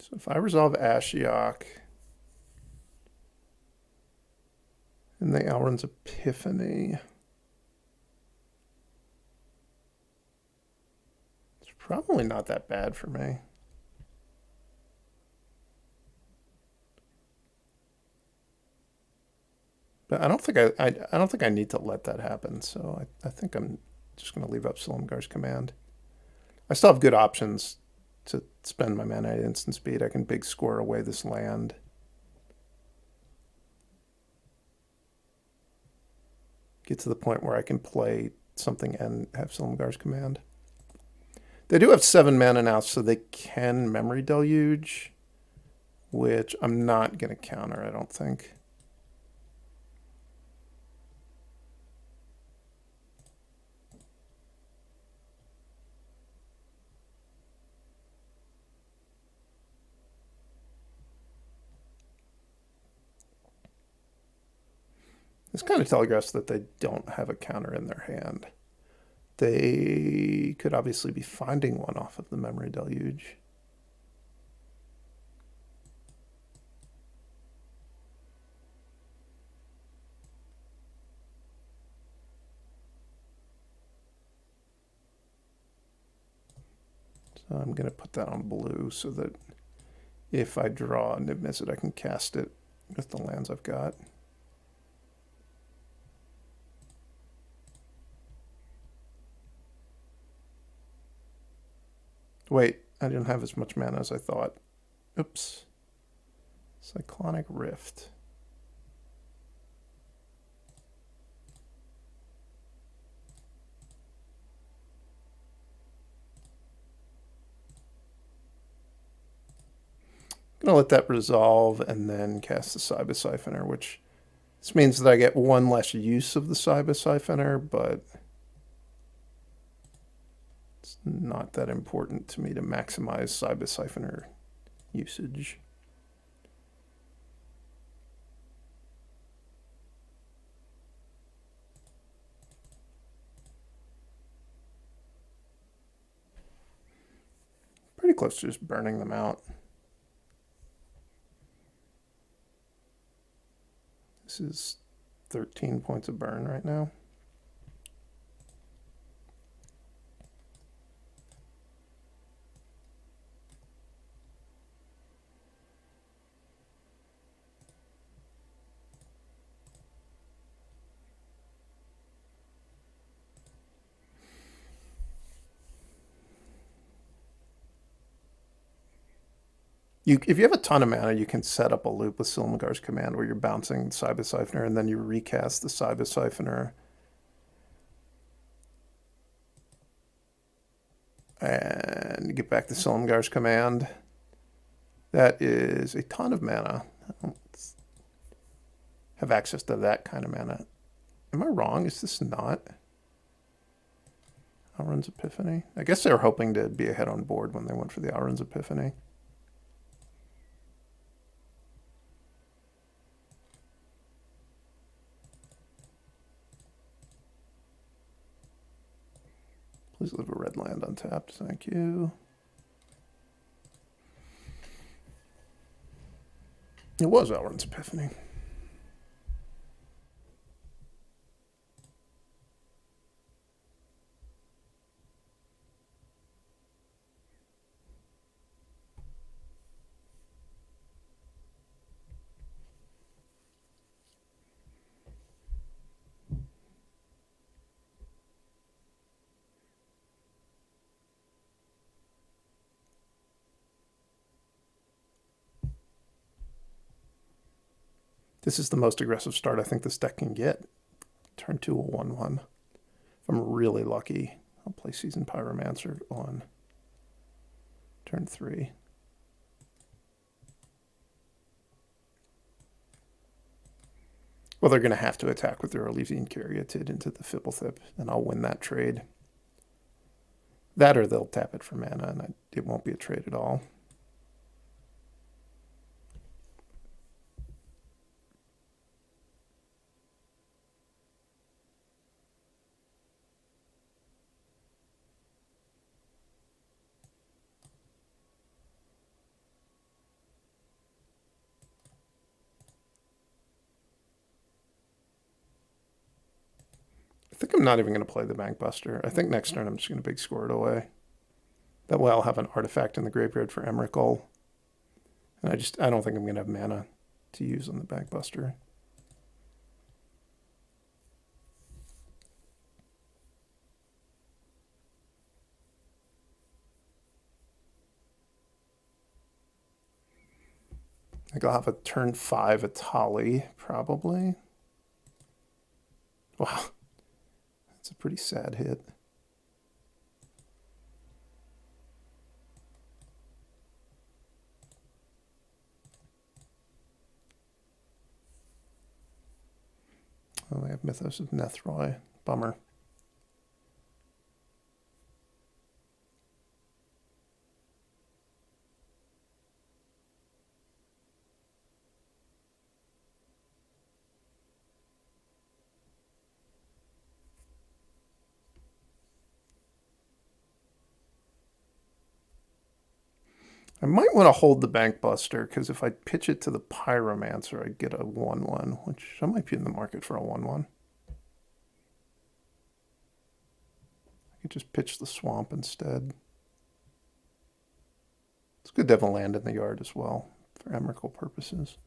So if I resolve Ashiok and the Alrund's Epiphany, it's probably not that bad for me. But I don't think I don't think I need to let that happen. So I think I'm just going to leave up Silumgar's Command. I still have good options to spend my mana at instant speed. I can big score away this land. Get to the point where I can play something and have Silumgar's Command. They do have 7 mana now, so they can Memory Deluge, which I'm not going to counter, I don't think. This kind of telegraphs that they don't have a counter in their hand. They could obviously be finding one off of the Memory Deluge. So I'm going to put that on blue so that if I draw a Niv Mizzet, I can cast it with the lands I've got. Wait, I didn't have as much mana as I thought. Oops. Cyclonic Rift. I'm going to let that resolve and then cast the Cyber Siphoner, which this means that I get one less use of the Cyber Siphoner, but it's not that important to me to maximize Cyber Siphoner usage. Pretty close to just burning them out. This is 13 points of burn right now. if you have a ton of mana, you can set up a loop with Silmagar's Command where you're bouncing Cyber Siphoner and then you recast the Cyber Siphoner and get back to Silmagar's Command. That is a ton of mana. I don't have access to that kind of mana. Am I wrong? Is this not Alrund's Epiphany? I guess they were hoping to be ahead on board when they went for the Alrund's Epiphany. Please leave a red land untapped. Thank you. It was Alrund's Epiphany. This is the most aggressive start I think this deck can get. Turn 2 a 1/1. If I'm really lucky, I'll play Seasoned Pyromancer on turn 3. Well, they're going to have to attack with their Elysian Caryatid into the Fibblethip, and I'll win that trade. That or they'll tap it for mana, and it won't be a trade at all. I think I'm not even going to play the Bankbuster. I think next turn I'm just going to big score it away. That way I'll have an artifact in the graveyard for Emrakul. And I don't think I'm going to have mana to use on the Bankbuster. I think I'll have a turn 5 Atali, probably. Wow. That's a pretty sad hit. Oh, I have Mythos of Nethroy. Bummer. I might want to hold the Bankbuster, because if I pitch it to the Pyromancer, I get a 1/1, which I might be in the market for a 1/1. I could just pitch the Swamp instead. It's good to have a land in the yard as well, for Emrakul purposes.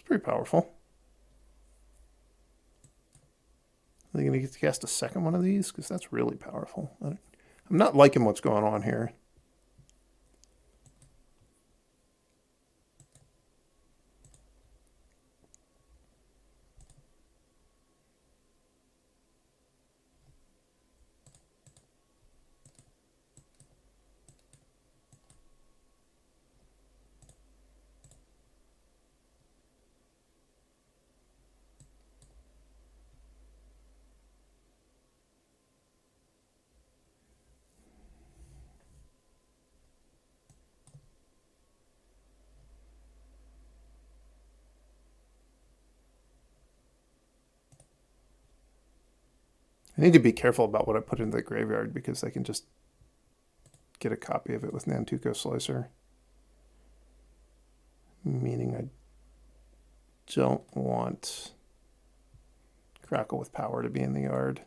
Pretty powerful. Are they going to get to cast a second one of these? Because that's really powerful. I'm not liking what's going on here. I need to be careful about what I put into the graveyard, because I can just get a copy of it with Nantuko Slicer. Meaning I don't want Crackle with Power to be in the yard.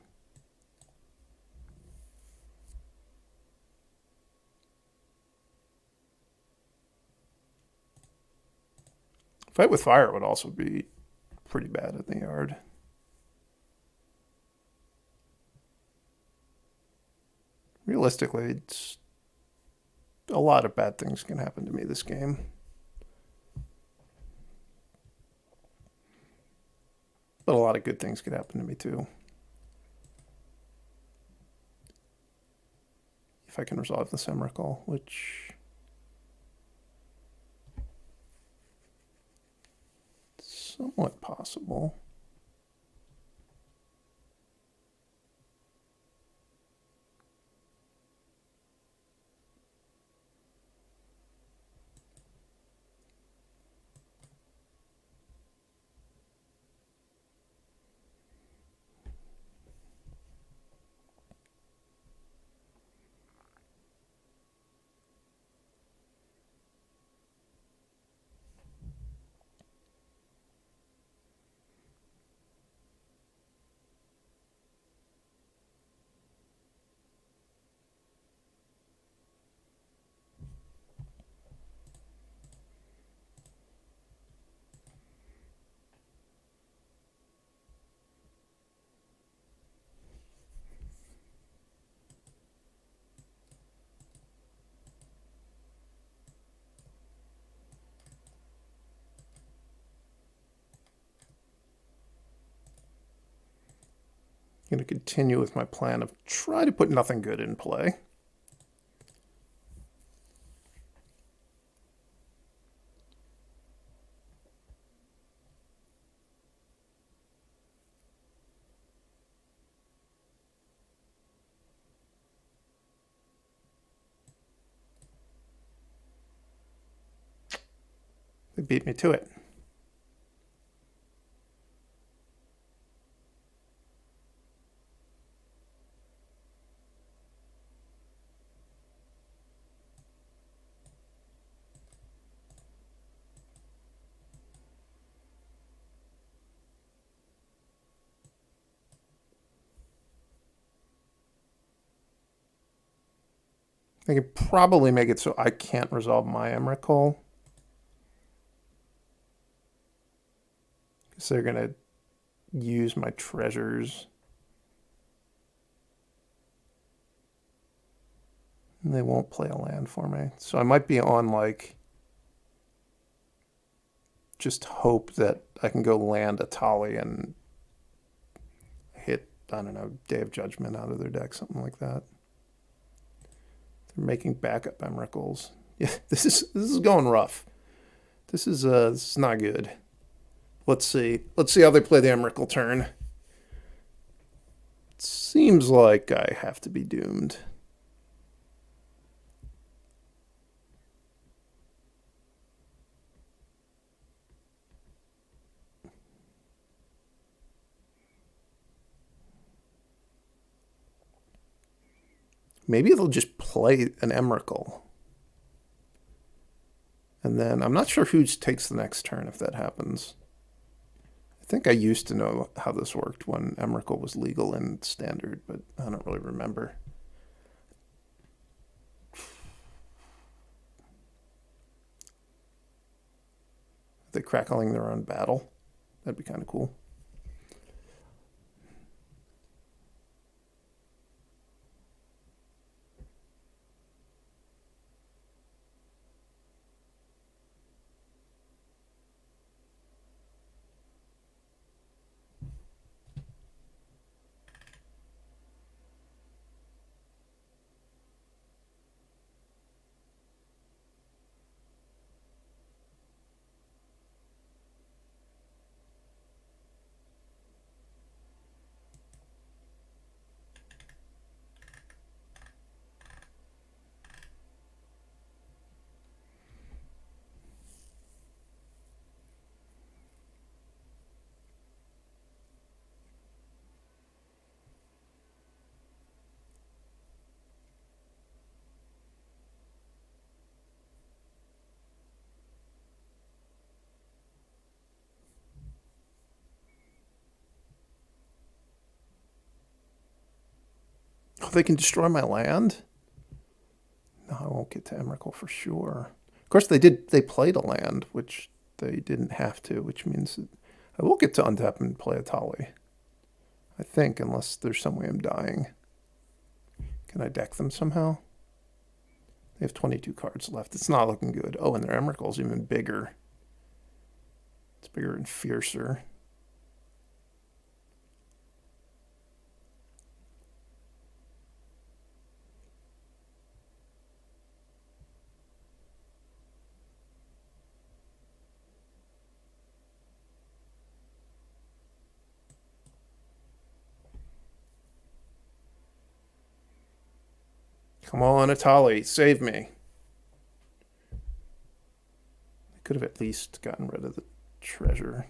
Fight with Fire would also be pretty bad in the yard. Realistically, it's a lot of bad things can happen to me this game. But a lot of good things could happen to me too. If I can resolve this Emrakul, which is somewhat possible. I'm going to continue with my plan of try to put nothing good in play. They beat me to it. I could probably make it so I can't resolve my Emrakul. Because they're going to use my treasures. And they won't play a land for me. So I might be on like just hope that I can go land a Tali and hit, I don't know, Day of Judgment out of their deck, something like that. They're making backup Emrakuls. Yeah, this is going rough. This is not good. Let's see. Let's see how they play the Emrakul turn. It seems like I have to be doomed. Maybe they'll just play an Emrakul. And then I'm not sure who takes the next turn if that happens. I think I used to know how this worked when Emrakul was legal in Standard, but I don't really remember. Are they crackling their own battle? That'd be kind of cool. Oh, they can destroy my land? No, I won't get to Emrakul for sure. Of course, they played a land, which they didn't have to, which means that I will get to untap and play a Tali. I think, unless there's some way I'm dying. Can I deck them somehow? They have 22 cards left. It's not looking good. Oh, and their Emrakul's even bigger. It's bigger and fiercer. Come on, Atali, save me. I could have at least gotten rid of the treasure.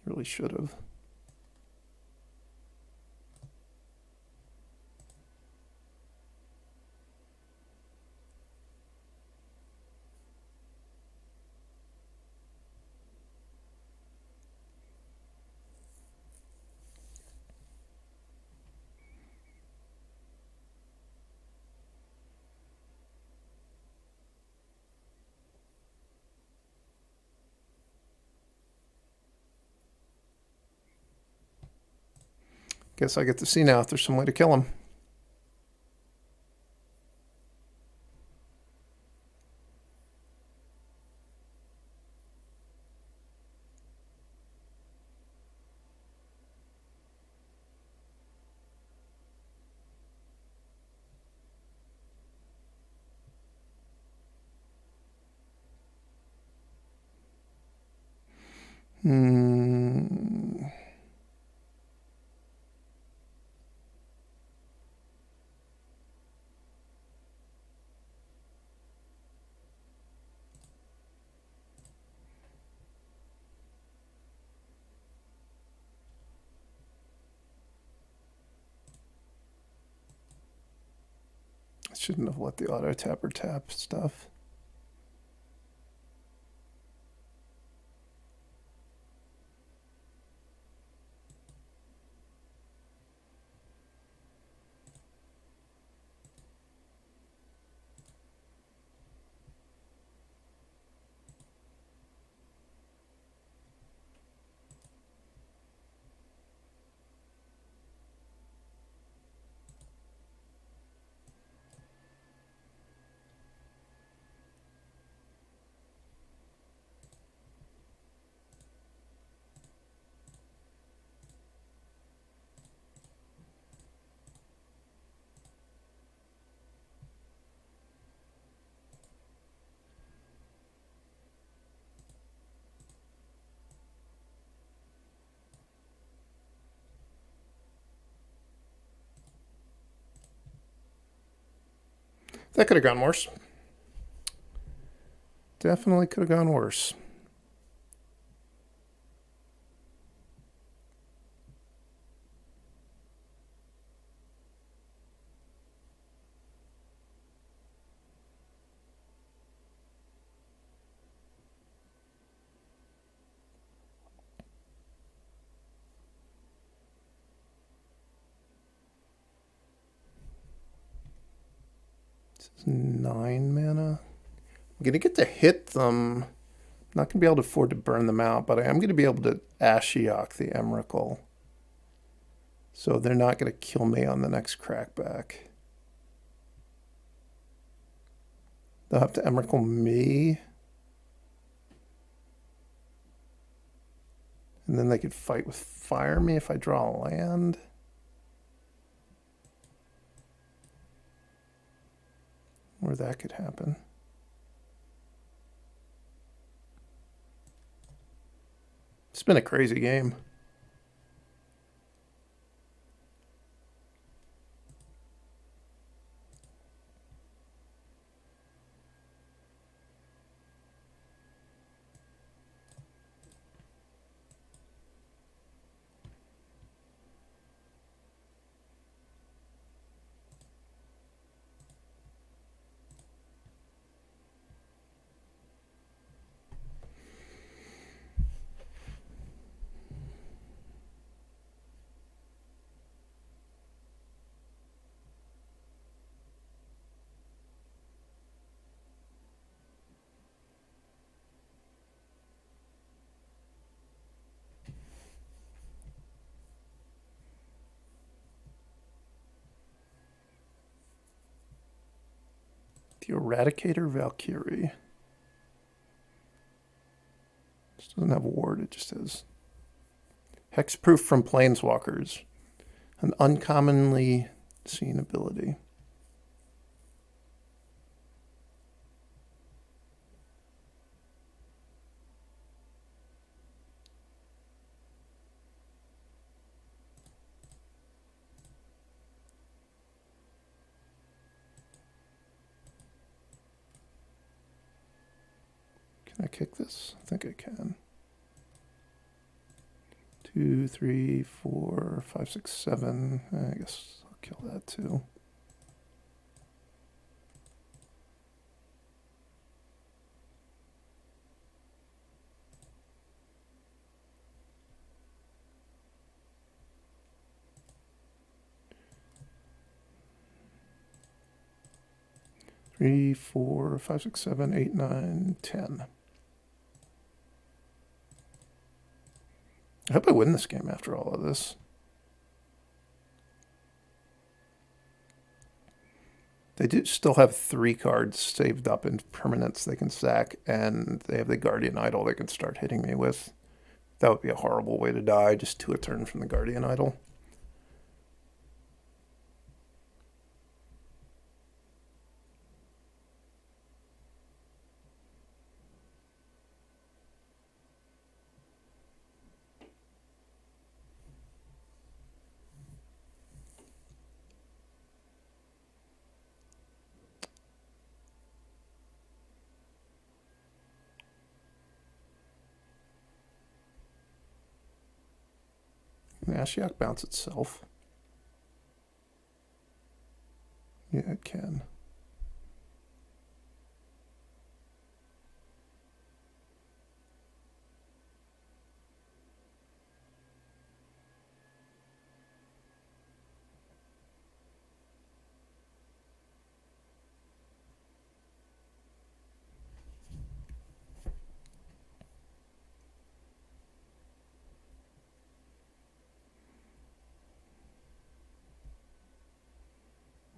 Really should have. Guess I get to see now if there's some way to kill him. I shouldn't have let the auto tapper tap stuff. That could have gone worse. Definitely could have gone worse. This is 9 mana. I'm going to get to hit them. I'm not going to be able to afford to burn them out, but I am going to be able to Ashiok the Emrakul. So they're not going to kill me on the next crackback. They'll have to Emrakul me. And then they could fight with fire me if I draw a land. Or that could happen. It's been a crazy game. The Eradicator Valkyrie. This doesn't have a ward, it just has hexproof from Planeswalkers. An uncommonly seen ability. Can I kick this? I think I can. 2, 3, 4, 5, 6, 7. I guess I'll kill that too. Three, 4, 5, 6, 7, 8, 9, 10. I hope I win this game after all of this. They do still have 3 cards saved up in permanents they can sack, and they have the Guardian Idol they can start hitting me with. That would be a horrible way to die, just 2 a turn from the Guardian Idol. Can Ashiok bounce itself? Yeah, it can.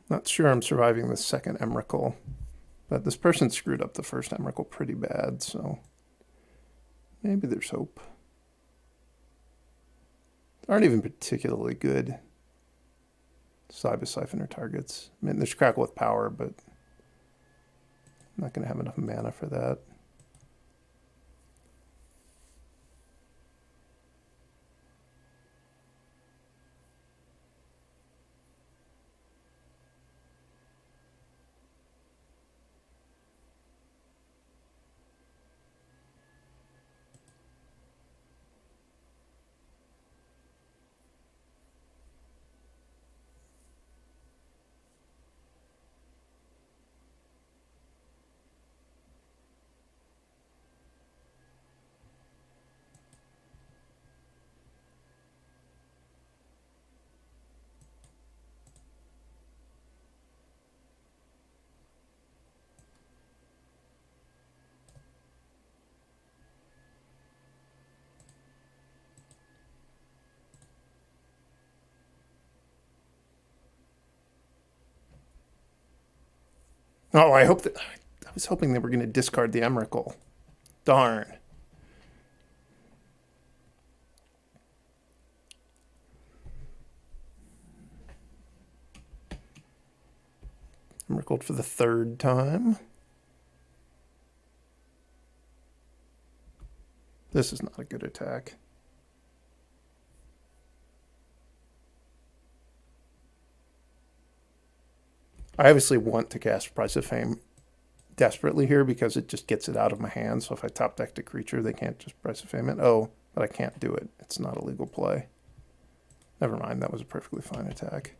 Not sure I'm surviving the second Emrakul, but this person screwed up the first Emrakul pretty bad, so maybe there's hope. There aren't even particularly good Cyber Siphoner targets. I mean, there's Crackle with Power, but I'm not going to have enough mana for that. Oh, I was hoping they were going to discard the Emrakul. Darn. Emrakul for the 3rd time. This is not a good attack. I obviously want to cast Price of Fame desperately here because it just gets it out of my hand. So if I top deck the creature, they can't just Price of Fame it. Oh, but I can't do it. It's not a legal play. Never mind, that was a perfectly fine attack.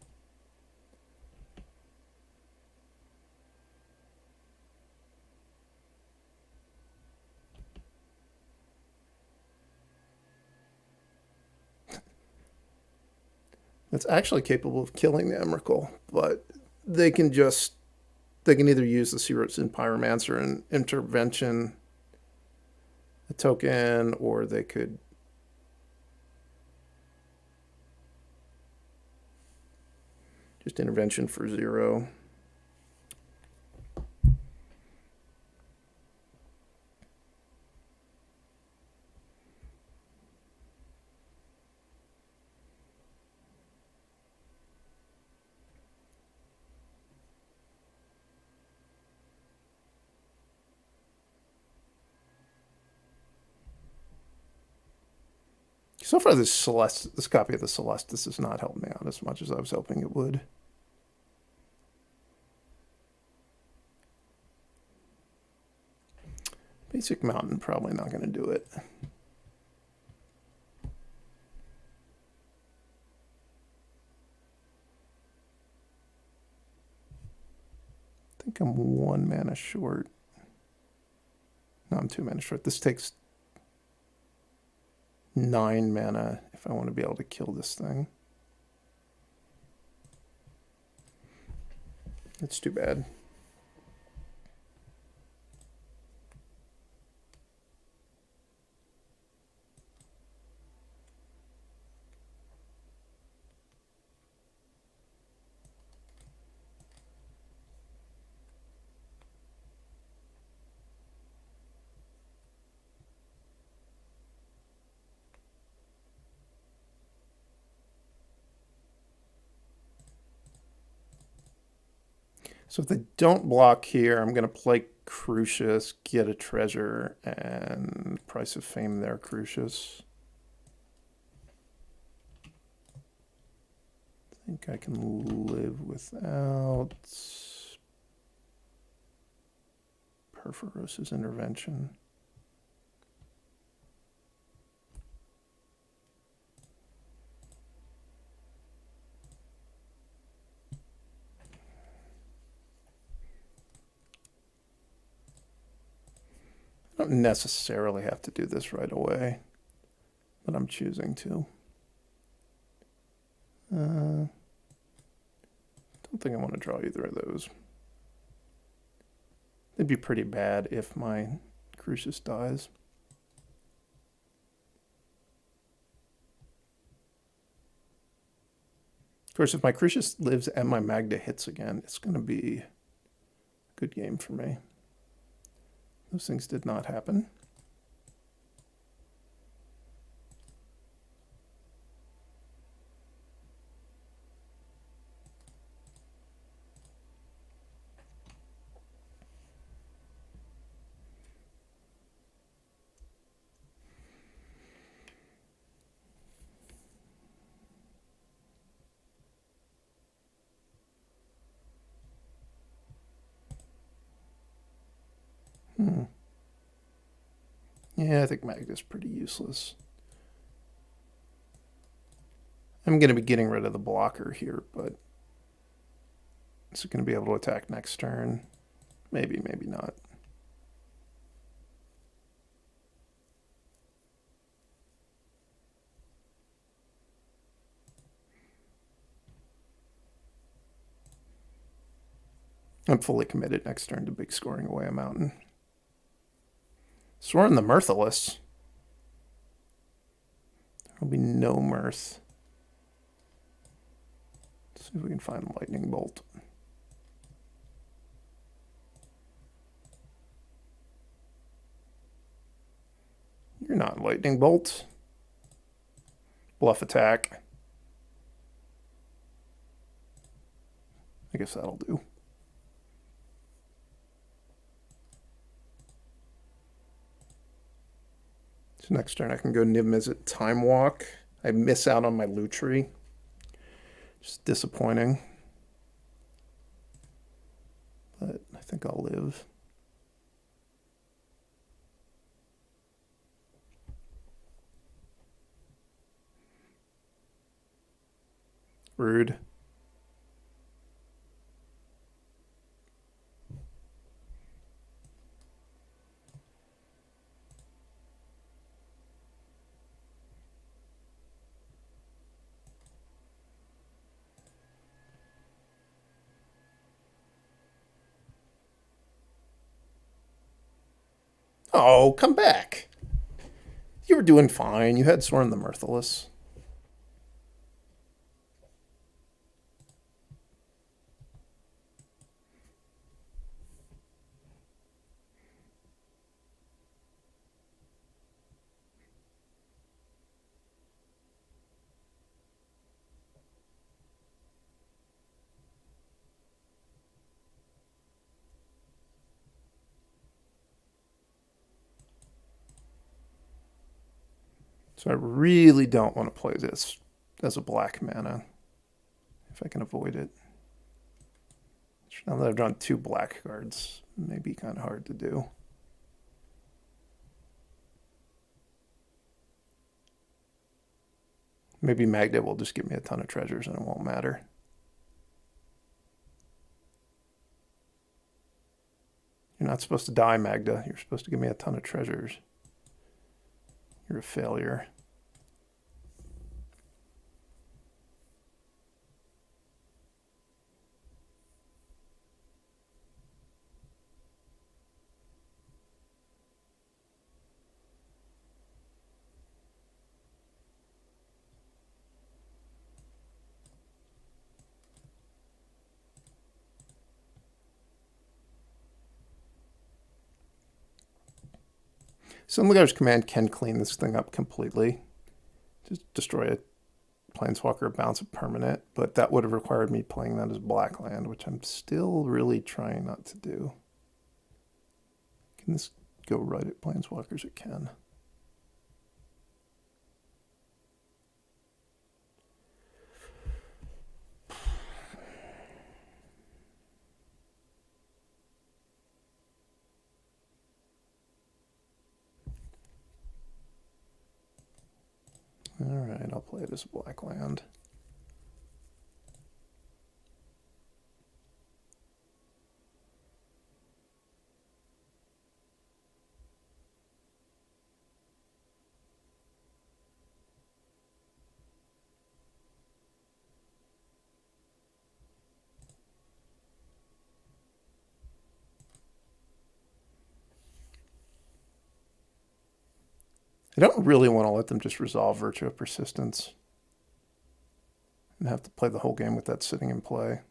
It's actually capable of killing the Emrakul, but they can either use the Searoot's Pyromancer and intervention a token, or they could just intervention for 0. So far, this copy of the Celestis has not helped me out as much as I was hoping it would. Basic Mountain, probably not going to do it. I think I'm 1 mana short. No, I'm 2 mana short. This takes 9 mana if I want to be able to kill this thing. It's too bad. So if they don't block here, I'm going to play Crucius, get a treasure, and Price of Fame there, Crucius. I think I can live without Perforos's Intervention. I don't necessarily have to do this right away, but I'm choosing to. Don't think I want to draw either of those. It'd be pretty bad if my Crucius dies. Of course, if my Crucius lives and my Magda hits again, it's going to be a good game for me. Those things did not happen. Yeah, I think Magda's pretty useless. I'm going to be getting rid of the blocker here, but is it going to be able to attack next turn? Maybe, maybe not. I'm fully committed next turn to big scoring away a mountain. Sorin the Mirthless. There'll be no mirth. Let's see if we can find Lightning Bolt. You're not Lightning Bolt. Bluff attack. I guess that'll do. So next turn I can go Niv-Mizzet Time Walk. I miss out on my Lutri. Just disappointing. But I think I'll live. Rude. Oh, come back. You were doing fine. You had Sorin the Mirthless. So I really don't want to play this as a black mana, if I can avoid it. Now that I've drawn 2 black cards, it may be kind of hard to do. Maybe Magda will just give me a ton of treasures and it won't matter. You're not supposed to die, Magda. You're supposed to give me a ton of treasures. You're a failure. Sunligar's command can clean this thing up completely. Just destroy a Planeswalker, bounce a permanent, but that would have required me playing that as black land, which I'm still really trying not to do. Can this go right at Planeswalkers? It can. All right, I'll play it as a black land. I don't really want to let them just resolve Virtue of Persistence and have to play the whole game with that sitting in play.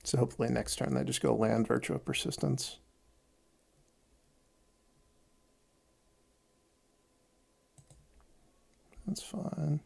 So hopefully next turn they just go land Virtue of Persistence. That's fine.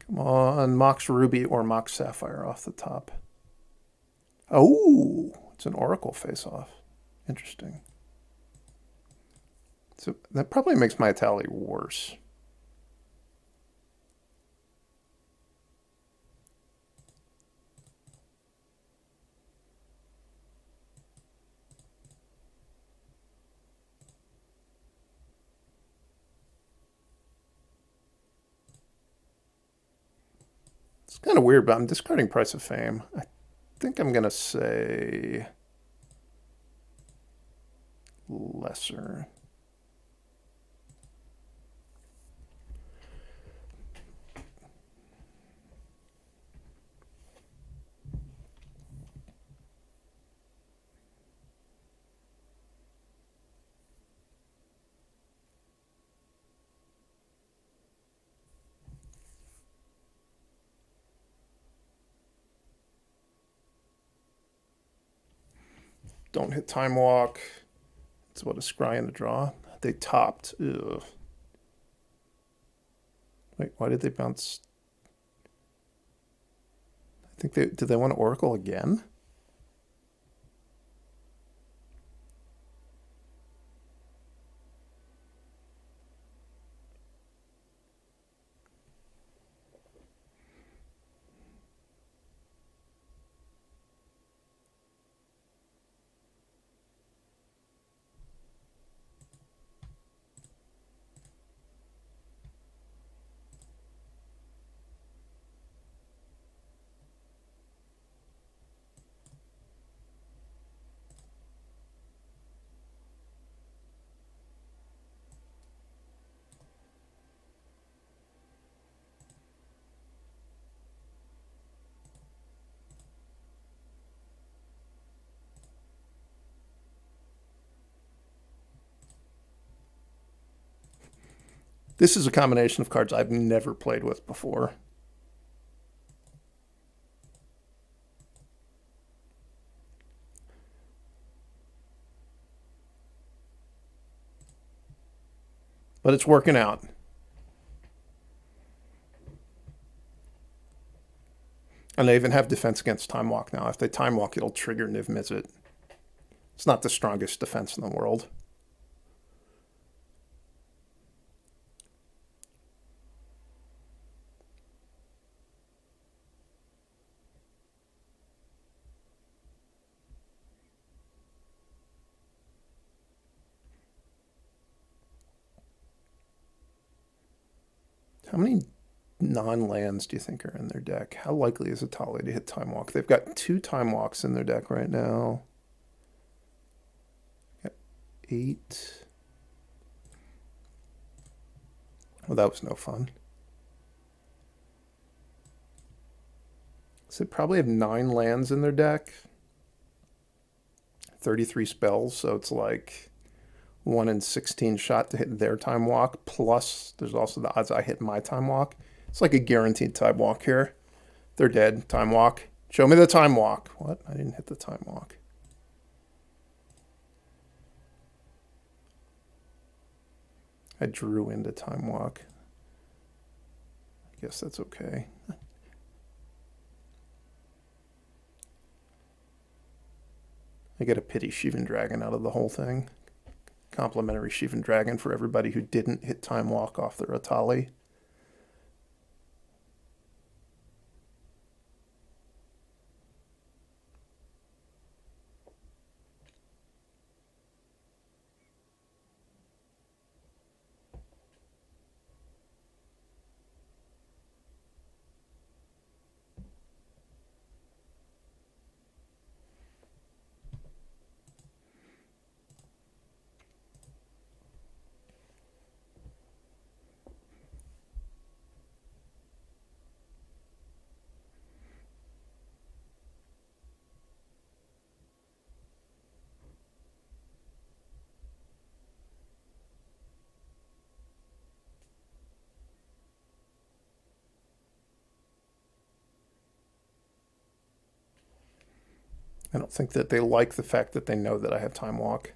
Come on, Mox Ruby or Mox Sapphire off the top. Oh, it's an Oracle face-off. Interesting. So that probably makes my tally worse. It's kind of weird, but I'm discarding Price of Fame. I think I'm going to say lesser. Don't hit Time Walk. It's what a scry in the draw. They topped. Ugh. Wait, why did they bounce? I think did they want to Oracle again? This is a combination of cards I've never played with before. But it's working out. And they even have defense against Time Walk now. If they Time Walk, it'll trigger Niv Mizzet. It's not the strongest defense in the world. How many non-lands do you think are in their deck? How likely is Atali to hit Time Walk? They've got 2 Time Walks in their deck right now. Got 8. Well, that was no fun. So they probably have 9 lands in their deck. 33 spells, so it's like 1 in 16 shot to hit their Time Walk. Plus, there's also the odds I hit my Time Walk. It's like a guaranteed Time Walk here. They're dead. Time Walk. Show me the Time Walk. What? I didn't hit the Time Walk. I drew into Time Walk. I guess that's okay. I get a pity Shivan Dragon out of the whole thing. Complimentary Shivan Dragon for everybody who didn't hit Time Walk off their Atali. I don't think that they like the fact that they know that I have Time Walk.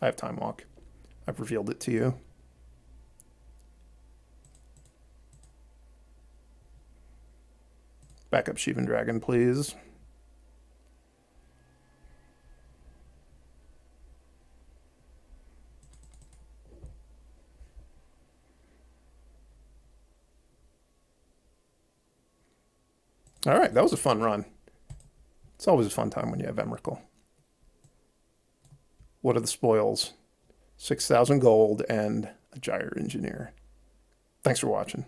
I have Time Walk. I've revealed it to you. Back up Shivan Dragon, please. All right, that was a fun run. It's always a fun time when you have Emrakul. What are the spoils? 6,000 gold and a Gyre Engineer. Thanks for watching.